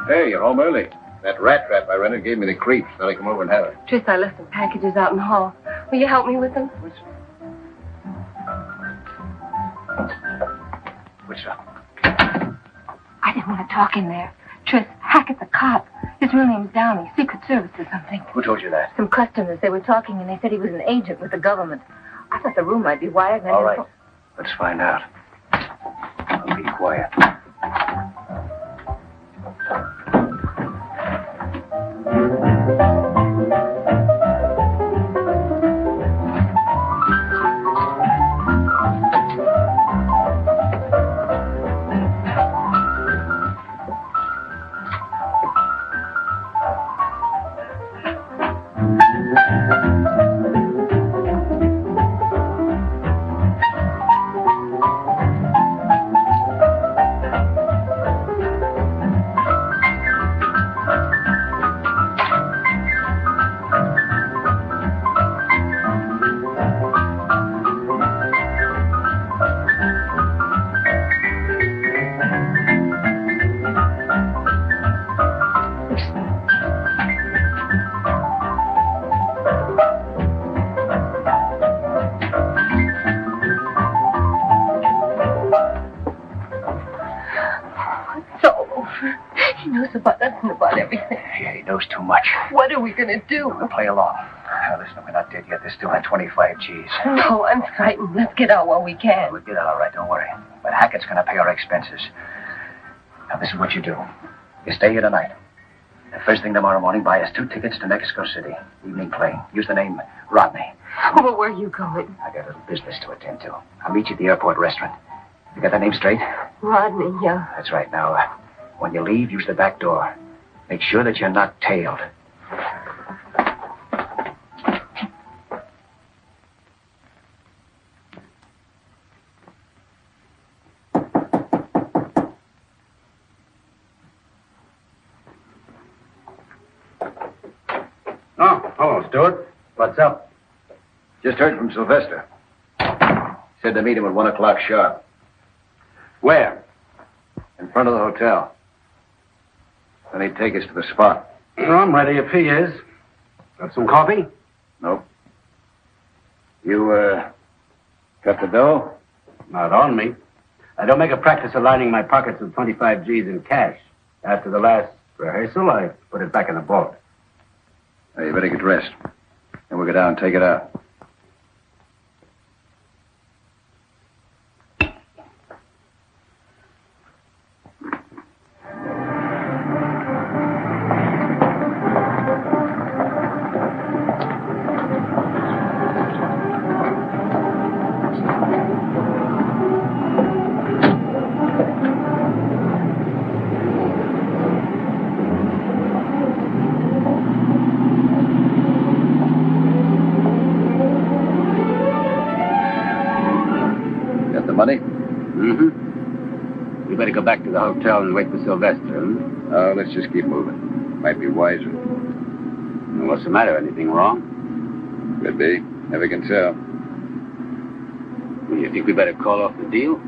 Hey, you're home early. That rat trap I rented gave me the creeps. Thought I'd come over and have it. Tris, I left some packages out in the hall. Will you help me with them? What's up? I didn't want to talk in there. Tris, Hackett's a cop. His real name's Downey, Secret Service or something. Who told you that? Some customers, they were talking and they said he was an agent with the government. I thought the room might be wired. And All right. Let's find out. I'll be quiet. Too much. What are we going to do? We'll play along. Now, listen, we're not dead yet. There's still 25 G's. No, I'm frightened. Let's get out while we can. We'll get out all right, don't worry. But Hackett's going to pay our expenses. Now, this is what you do. You stay here tonight. The first thing tomorrow morning, buy us 2 tickets to Mexico City. Evening plane. Use the name Rodney. Well, where are you going? I got a little business to attend to. I'll meet you at the airport restaurant. You got that name straight? Rodney, yeah. That's right. Now, when you leave, use the back door. Make sure that you're not tailed. Oh, hello, Stewart. What's up? Just heard from Sylvester. Said to meet him at 1 o'clock sharp. Where? In front of the hotel. Then he'd take us to the spot. Well, I'm ready if he is. Got some coffee? Nope. You, got the dough? Not on me. I don't make a practice of lining my pockets with 25 G's in cash. After the last rehearsal, I put it back in the vault. Hey, you better get dressed. Then we'll go down and take it out. Money? Mm-hmm. We better go back to the hotel and wait for Sylvester, huh? Oh, let's just keep moving. Might be wiser. Well, what's the matter? Anything wrong? Could be. Never can tell. Well, you think we better call off the deal?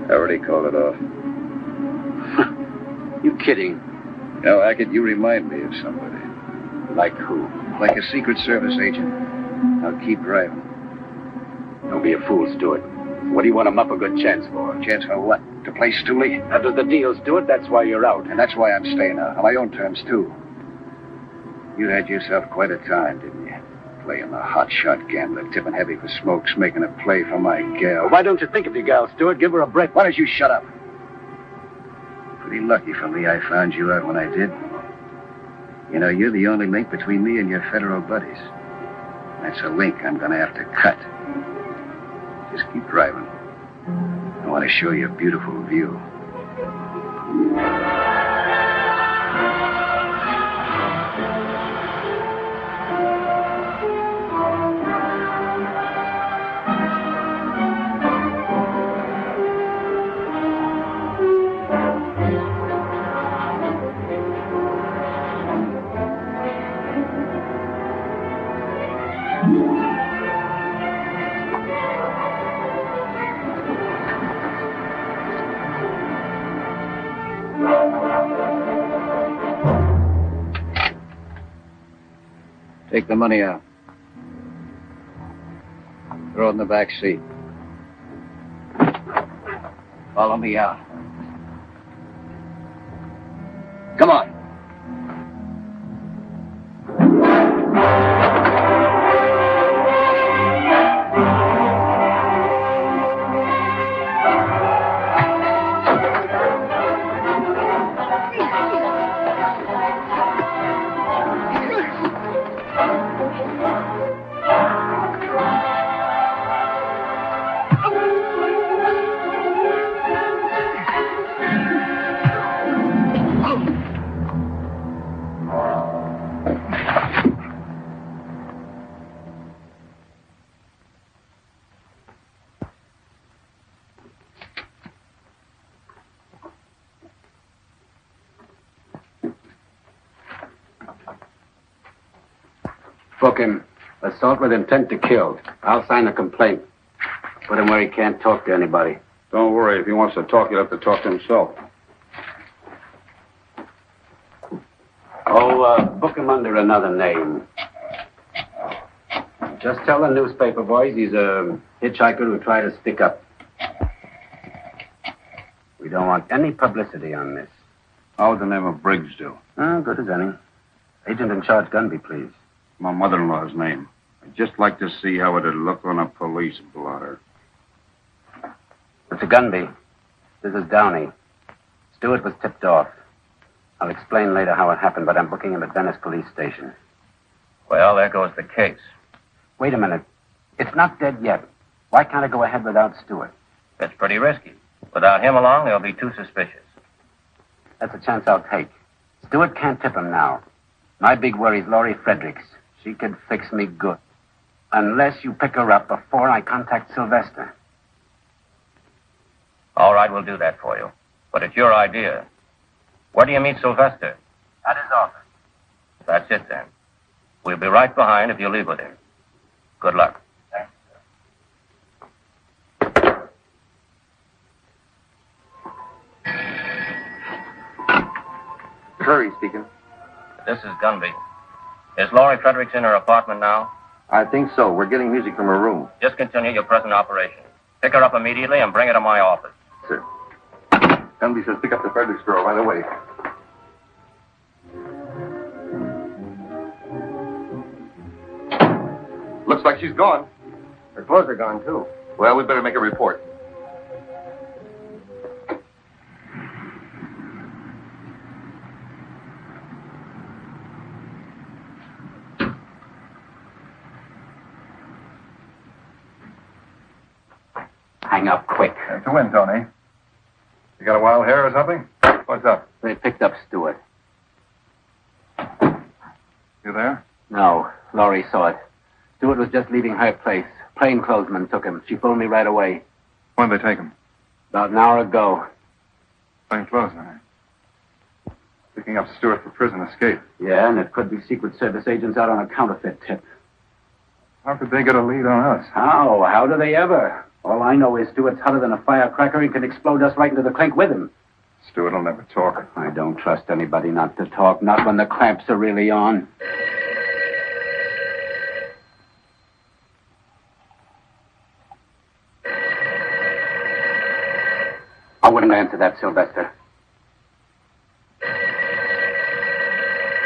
I already called it off. You kidding? No, Hackett, you remind me of somebody. Like who? Like a Secret Service agent. I'll keep driving. Don't be a fool, Stewart. What do you want him up a good chance for? Chance for what? To play Stooley? That was the deal, Stewart. That's why you're out. And that's why I'm staying out. On my own terms, too. You had yourself quite a time, didn't you? Playing the hotshot gambler, tipping heavy for smokes, making a play for my gal. Well, why don't you think of your gal, Stewart? Give her a break. Why don't you shut up? Pretty lucky for me I found you out when I did. You know, you're the only link between me and your federal buddies. That's a link I'm gonna have to cut. Just keep driving. I want to show you a beautiful view. Take the money out. Throw it in the back seat. Follow me out. Come on. Book him. Assault with intent to kill. I'll sign a complaint. Put him where he can't talk to anybody. Don't worry. If he wants to talk, he'll have to talk to himself. Oh, book him under another name. Just tell the newspaper boys he's a hitchhiker who tried to stick up. We don't want any publicity on this. How would the name of Briggs do? Good as any. Agent in charge, Gunby, please. My mother-in-law's name. I'd just like to see how it'd look on a police blotter. Mr. Gunby, this is Downey. Stewart was tipped off. I'll explain later how it happened, but I'm booking him at Venice Police Station. Well, there goes the case. Wait a minute. It's not dead yet. Why can't I go ahead without Stewart? It's pretty risky. Without him along, they'll be too suspicious. That's a chance I'll take. Stewart can't tip him now. My big worry's Laurie Fredericks. She could fix me good. Unless you pick her up before I contact Sylvester. All right, we'll do that for you. But it's your idea. Where do you meet Sylvester? At his office. That's it, then. We'll be right behind if you leave with him. Good luck. Thanks, sir. Curry speaking. This is Gunby. Is Laurie Fredericks in her apartment now? I think so. We're getting music from her room. Just continue your present operation. Pick her up immediately and bring her to my office. Sir. Gunby says pick up the Fredericks girl right away. Looks like she's gone. Her clothes are gone, too. Well, we better make a report. Hang up quick. To win, Tony. You got a wild hair or something? What's up? They picked up Stewart. You there? No, Laurie saw it. Stewart was just leaving her place. Plainclothesman took him. She phoned me right away. When did they take him? About an hour ago. Plainclothesman. Picking up Stewart for prison escape. Yeah, and it could be Secret Service agents out on a counterfeit tip. How could they get a lead on us? How? How do they ever? All I know is Stewart's hotter than a firecracker and can explode us right into the clink with him. Stewart will never talk. I don't trust anybody not to talk, not when the clamps are really on. I wouldn't answer that, Sylvester.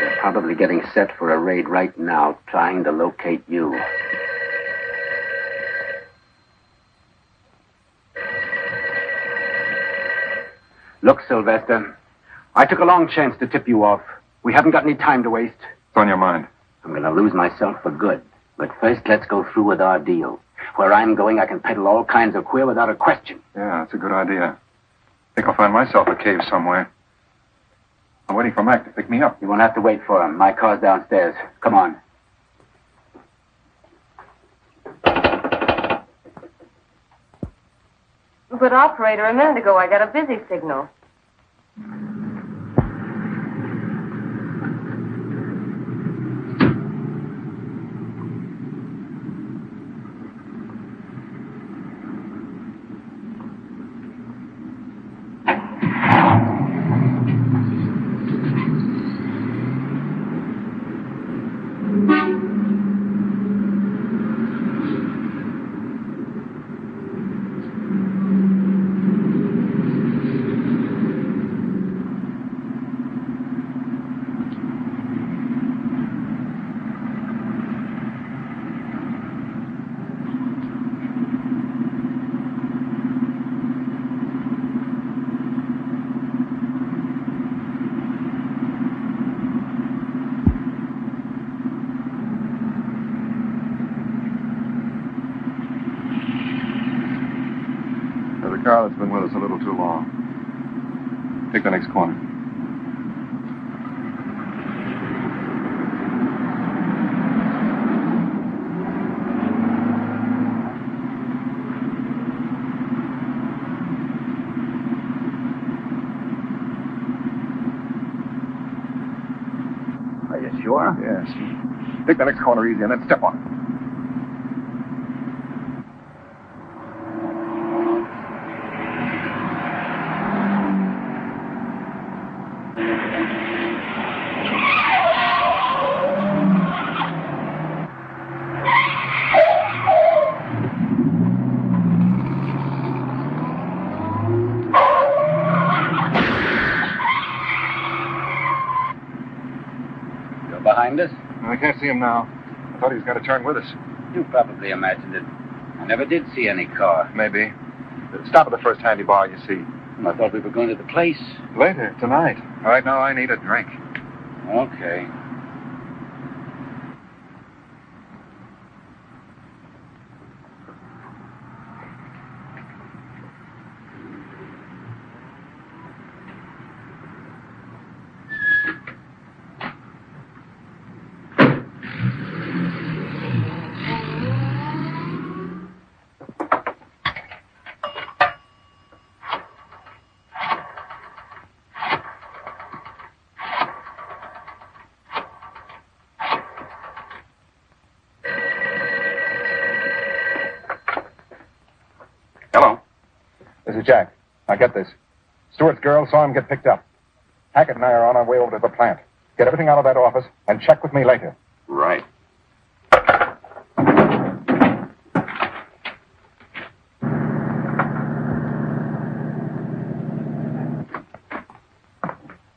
They're probably getting set for a raid right now, trying to locate you. Look, Sylvester, I took a long chance to tip you off. We haven't got any time to waste. What's on your mind? I'm going to lose myself for good. But first, let's go through with our deal. Where I'm going, I can peddle all kinds of queer without a question. Yeah, that's a good idea. I think I'll find myself a cave somewhere. I'm waiting for Mac to pick me up. You won't have to wait for him. My car's downstairs. Come on. But, operator, a minute ago I got a busy signal. There's a car that's been with us a little too long. Take the next corner. Are you sure? Yes. Take the next corner easy and then step on it. Behind us? I can't see him now. I thought he was going to turn with us. You probably imagined it. I never did see any car. Maybe. Stop at the first handy bar you see. I thought we were going to the place. Later, tonight. Right now, I need a drink. Okay. Hello. This is Jack. Now get this. Stewart's girl saw him get picked up. Hackett and I are on our way over to the plant. Get everything out of that office and check with me later. Right.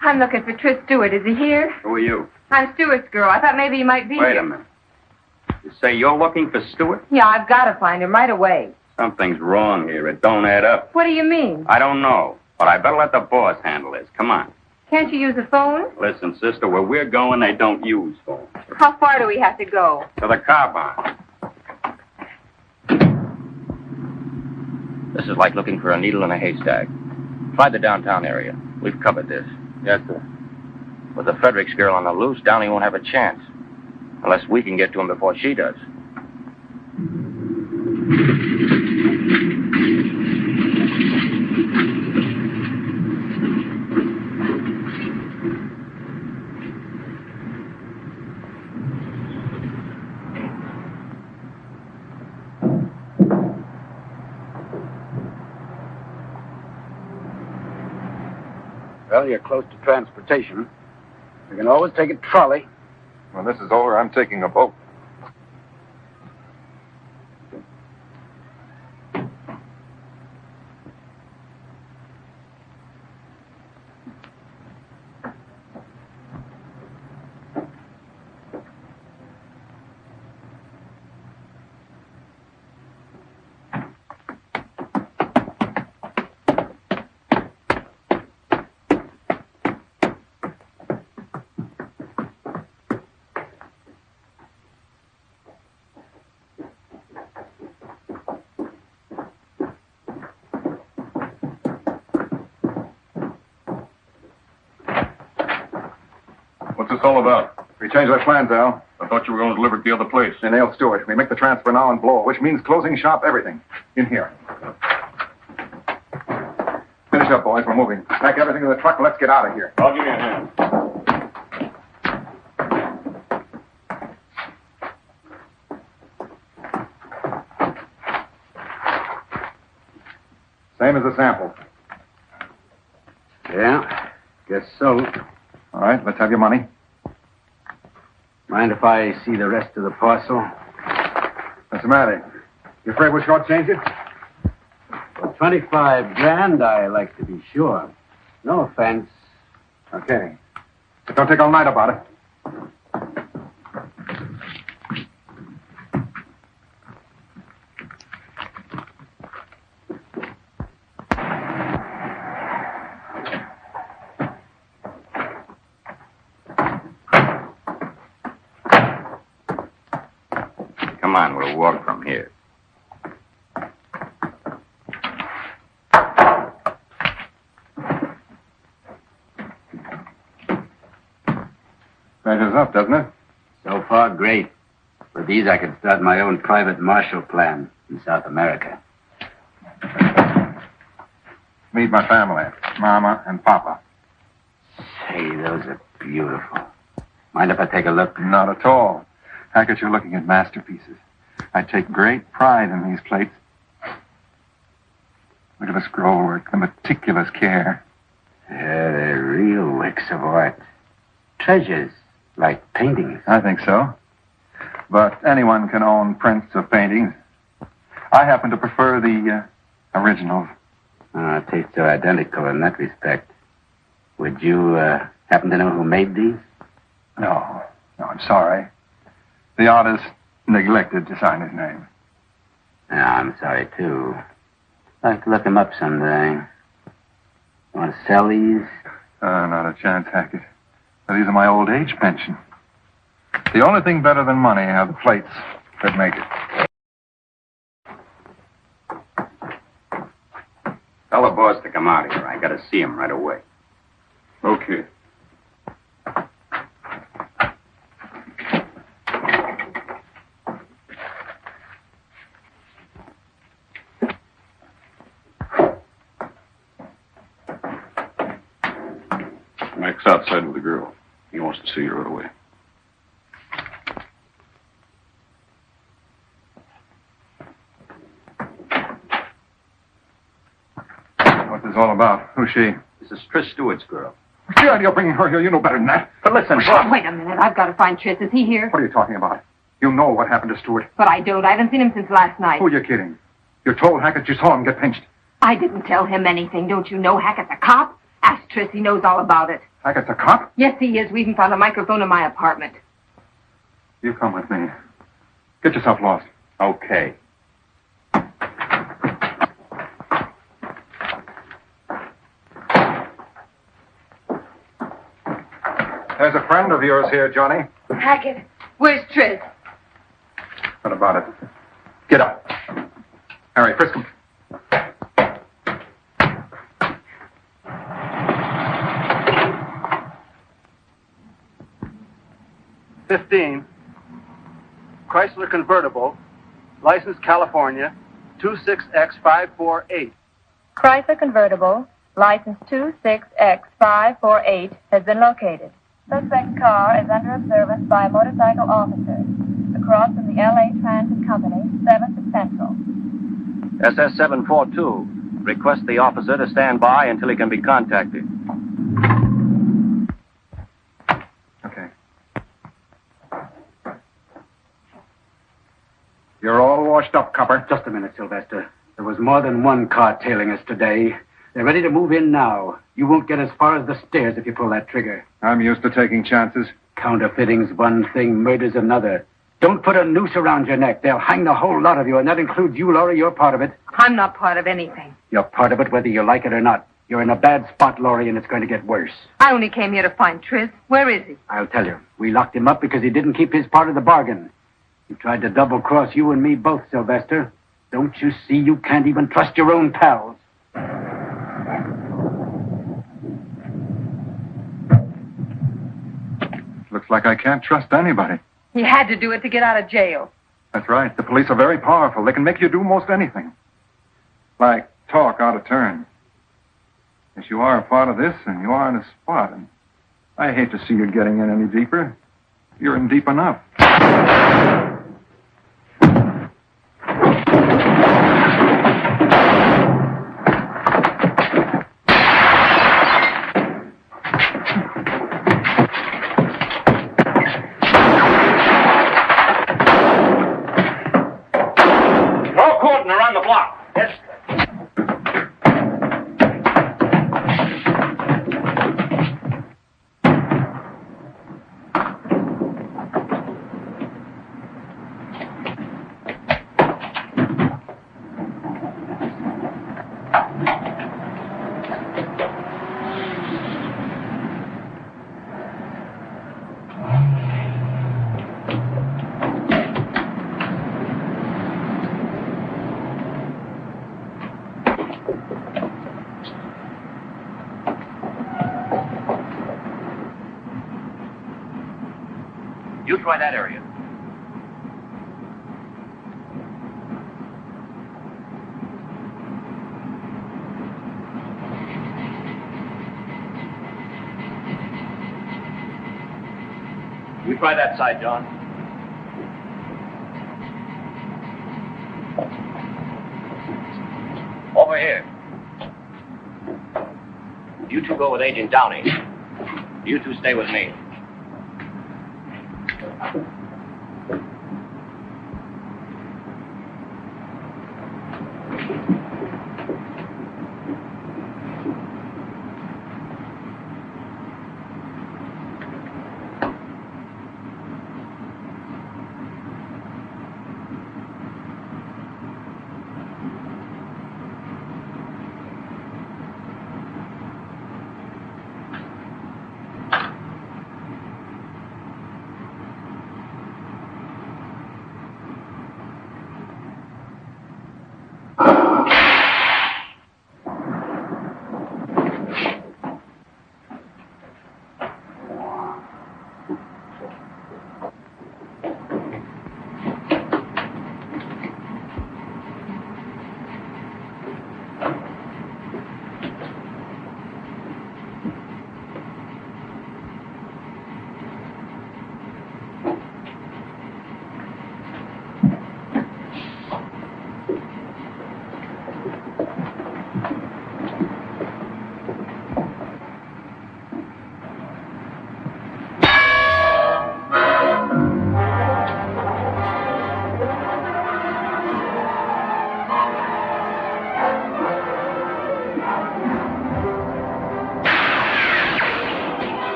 I'm looking for Tris Stewart. Is he here? Who are you? I'm Stewart's girl. I thought maybe he might be Wait here. a minute. You say you're looking for Stewart? Yeah, I've got to find him right away. Something's wrong here. It don't add up. What do you mean? I don't know, but I better let the boss handle this. Come on. Can't you use a phone? Listen, sister, where we're going, they don't use phones. How far do we have to go? To the car barn. This is like looking for a needle in a haystack. Try the downtown area. We've covered this. Yes, sir. With the Fredericks girl on the loose, Downey won't have a chance. Unless we can get to him before she does. Well, you're close to transportation. You can always take a trolley. When this is over, I'm taking a boat. What's this all about? We changed our plans, Al. I thought you were going to deliver it to the other place. They nailed Stewart. We make the transfer now and blow, which means closing shop, everything. In here. Finish up, boys. We're moving. Pack everything in the truck and let's get out of here. I'll give you a hand. Same as the sample. Yeah, guess so. All right, let's have your money. Mind if I see the rest of the parcel? What's the matter? You afraid we'll shortchange you? For 25 grand, I like to be sure. No offense. Okay. But don't take all night about it. Come on, we'll walk from here. Measures up, doesn't it? So far, great. With these, I could start my own private Marshall Plan in South America. Meet my family, Mama and Papa. Say, those are beautiful. Mind if I take a look? Not at all. Hackett, you're looking at masterpieces. I take great pride in these plates. Look at the scroll work, the meticulous care. Yeah, they're real works of art. Treasures, like paintings. I think so. But anyone can own prints of paintings. I happen to prefer the originals. Tastes are identical in that respect. Would you happen to know who made these? No, I'm sorry. The artist neglected to sign his name. Yeah, I'm sorry, too. I'd like to look him up someday. You want to sell these? Not a chance, Hackett. These are my old age pension. The only thing better than money are the plates that make it. Tell the boss to come out here. I gotta see him right away. Okay. Mike's outside with the girl. He wants to see her right away. What's this all about? Who's she? This is Tris Stewart's girl. What's the idea of bringing her here? You know better than that. But listen, Wait a minute. I've got to find Tris. Is he here? What are you talking about? You know what happened to Stewart. But I don't. I haven't seen him since last night. Who are you kidding? You told Hackett you saw him get pinched. I didn't tell him anything. Don't you know Hackett's a cop? Ask Tris. He knows all about it. Hackett's a cop? Yes, he is. We even found a microphone in my apartment. You come with me. Get yourself lost. Okay. There's a friend of yours here, Johnny. Hackett, where's Tris? What about it? Get up. Harry, frisk him. Chrysler convertible, license California, 26X548. Chrysler convertible, license 26X548, has been located. Suspect car is under observance by a motorcycle officer. Across from the LA Transit Company, 7th and Central. SS742. Request the officer to stand by until he can be contacted. Okay. You're all washed up, copper. Just a minute, Sylvester. There was more than one car tailing us today. They're ready to move in now. You won't get as far as the stairs if you pull that trigger. I'm used to taking chances. Counterfeiting's one thing, murder's another. Don't put a noose around your neck. They'll hang the whole lot of you, and that includes you, Laurie. You're part of it. I'm not part of anything. You're part of it whether you like it or not. You're in a bad spot, Laurie, and it's going to get worse. I only came here to find Tris. Where is he? I'll tell you. We locked him up because he didn't keep his part of the bargain. He tried to double-cross you and me both, Sylvester. Don't you see you can't even trust your own pals? like I can't trust anybody. He had to do it to get out of jail. That's right. The police are very powerful. They can make you do most anything. Like talk out of turn. Yes, you are a part of this, and you are in a spot, and I hate to see you getting in any deeper. You're in deep enough. Around the block. Yes. You try that area. You try that side, John. Over here. You two go with Agent Downey. You two stay with me.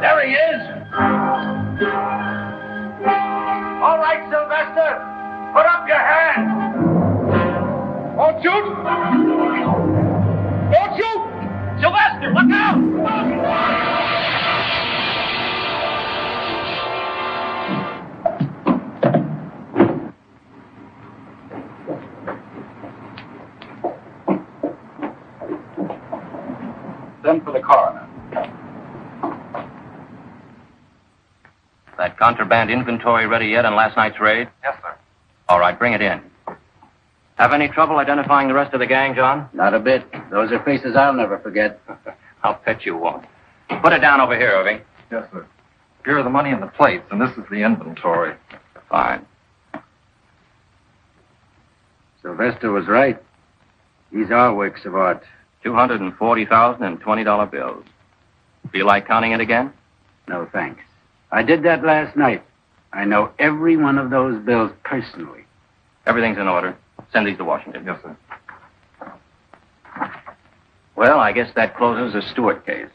There he is. All right, Sylvester. Put up your hand. Won't shoot. Don't shoot. Sylvester, look out. Send for the coroner. That contraband inventory ready yet on last night's raid? Yes, sir. All right, bring it in. Have any trouble identifying the rest of the gang, John? Not a bit. Those are faces I'll never forget. I'll bet you won't. Put it down over here, Irving. Yes, sir. Here are the money and the plates, and this is the inventory. Fine. Sylvester was right. These are works of art. $240,000 in $20 bills. Feel like counting it again? No, thanks. I did that last night. I know every one of those bills personally. Everything's in order. Send these to Washington. Yes, sir. Well, I guess that closes the Stewart case.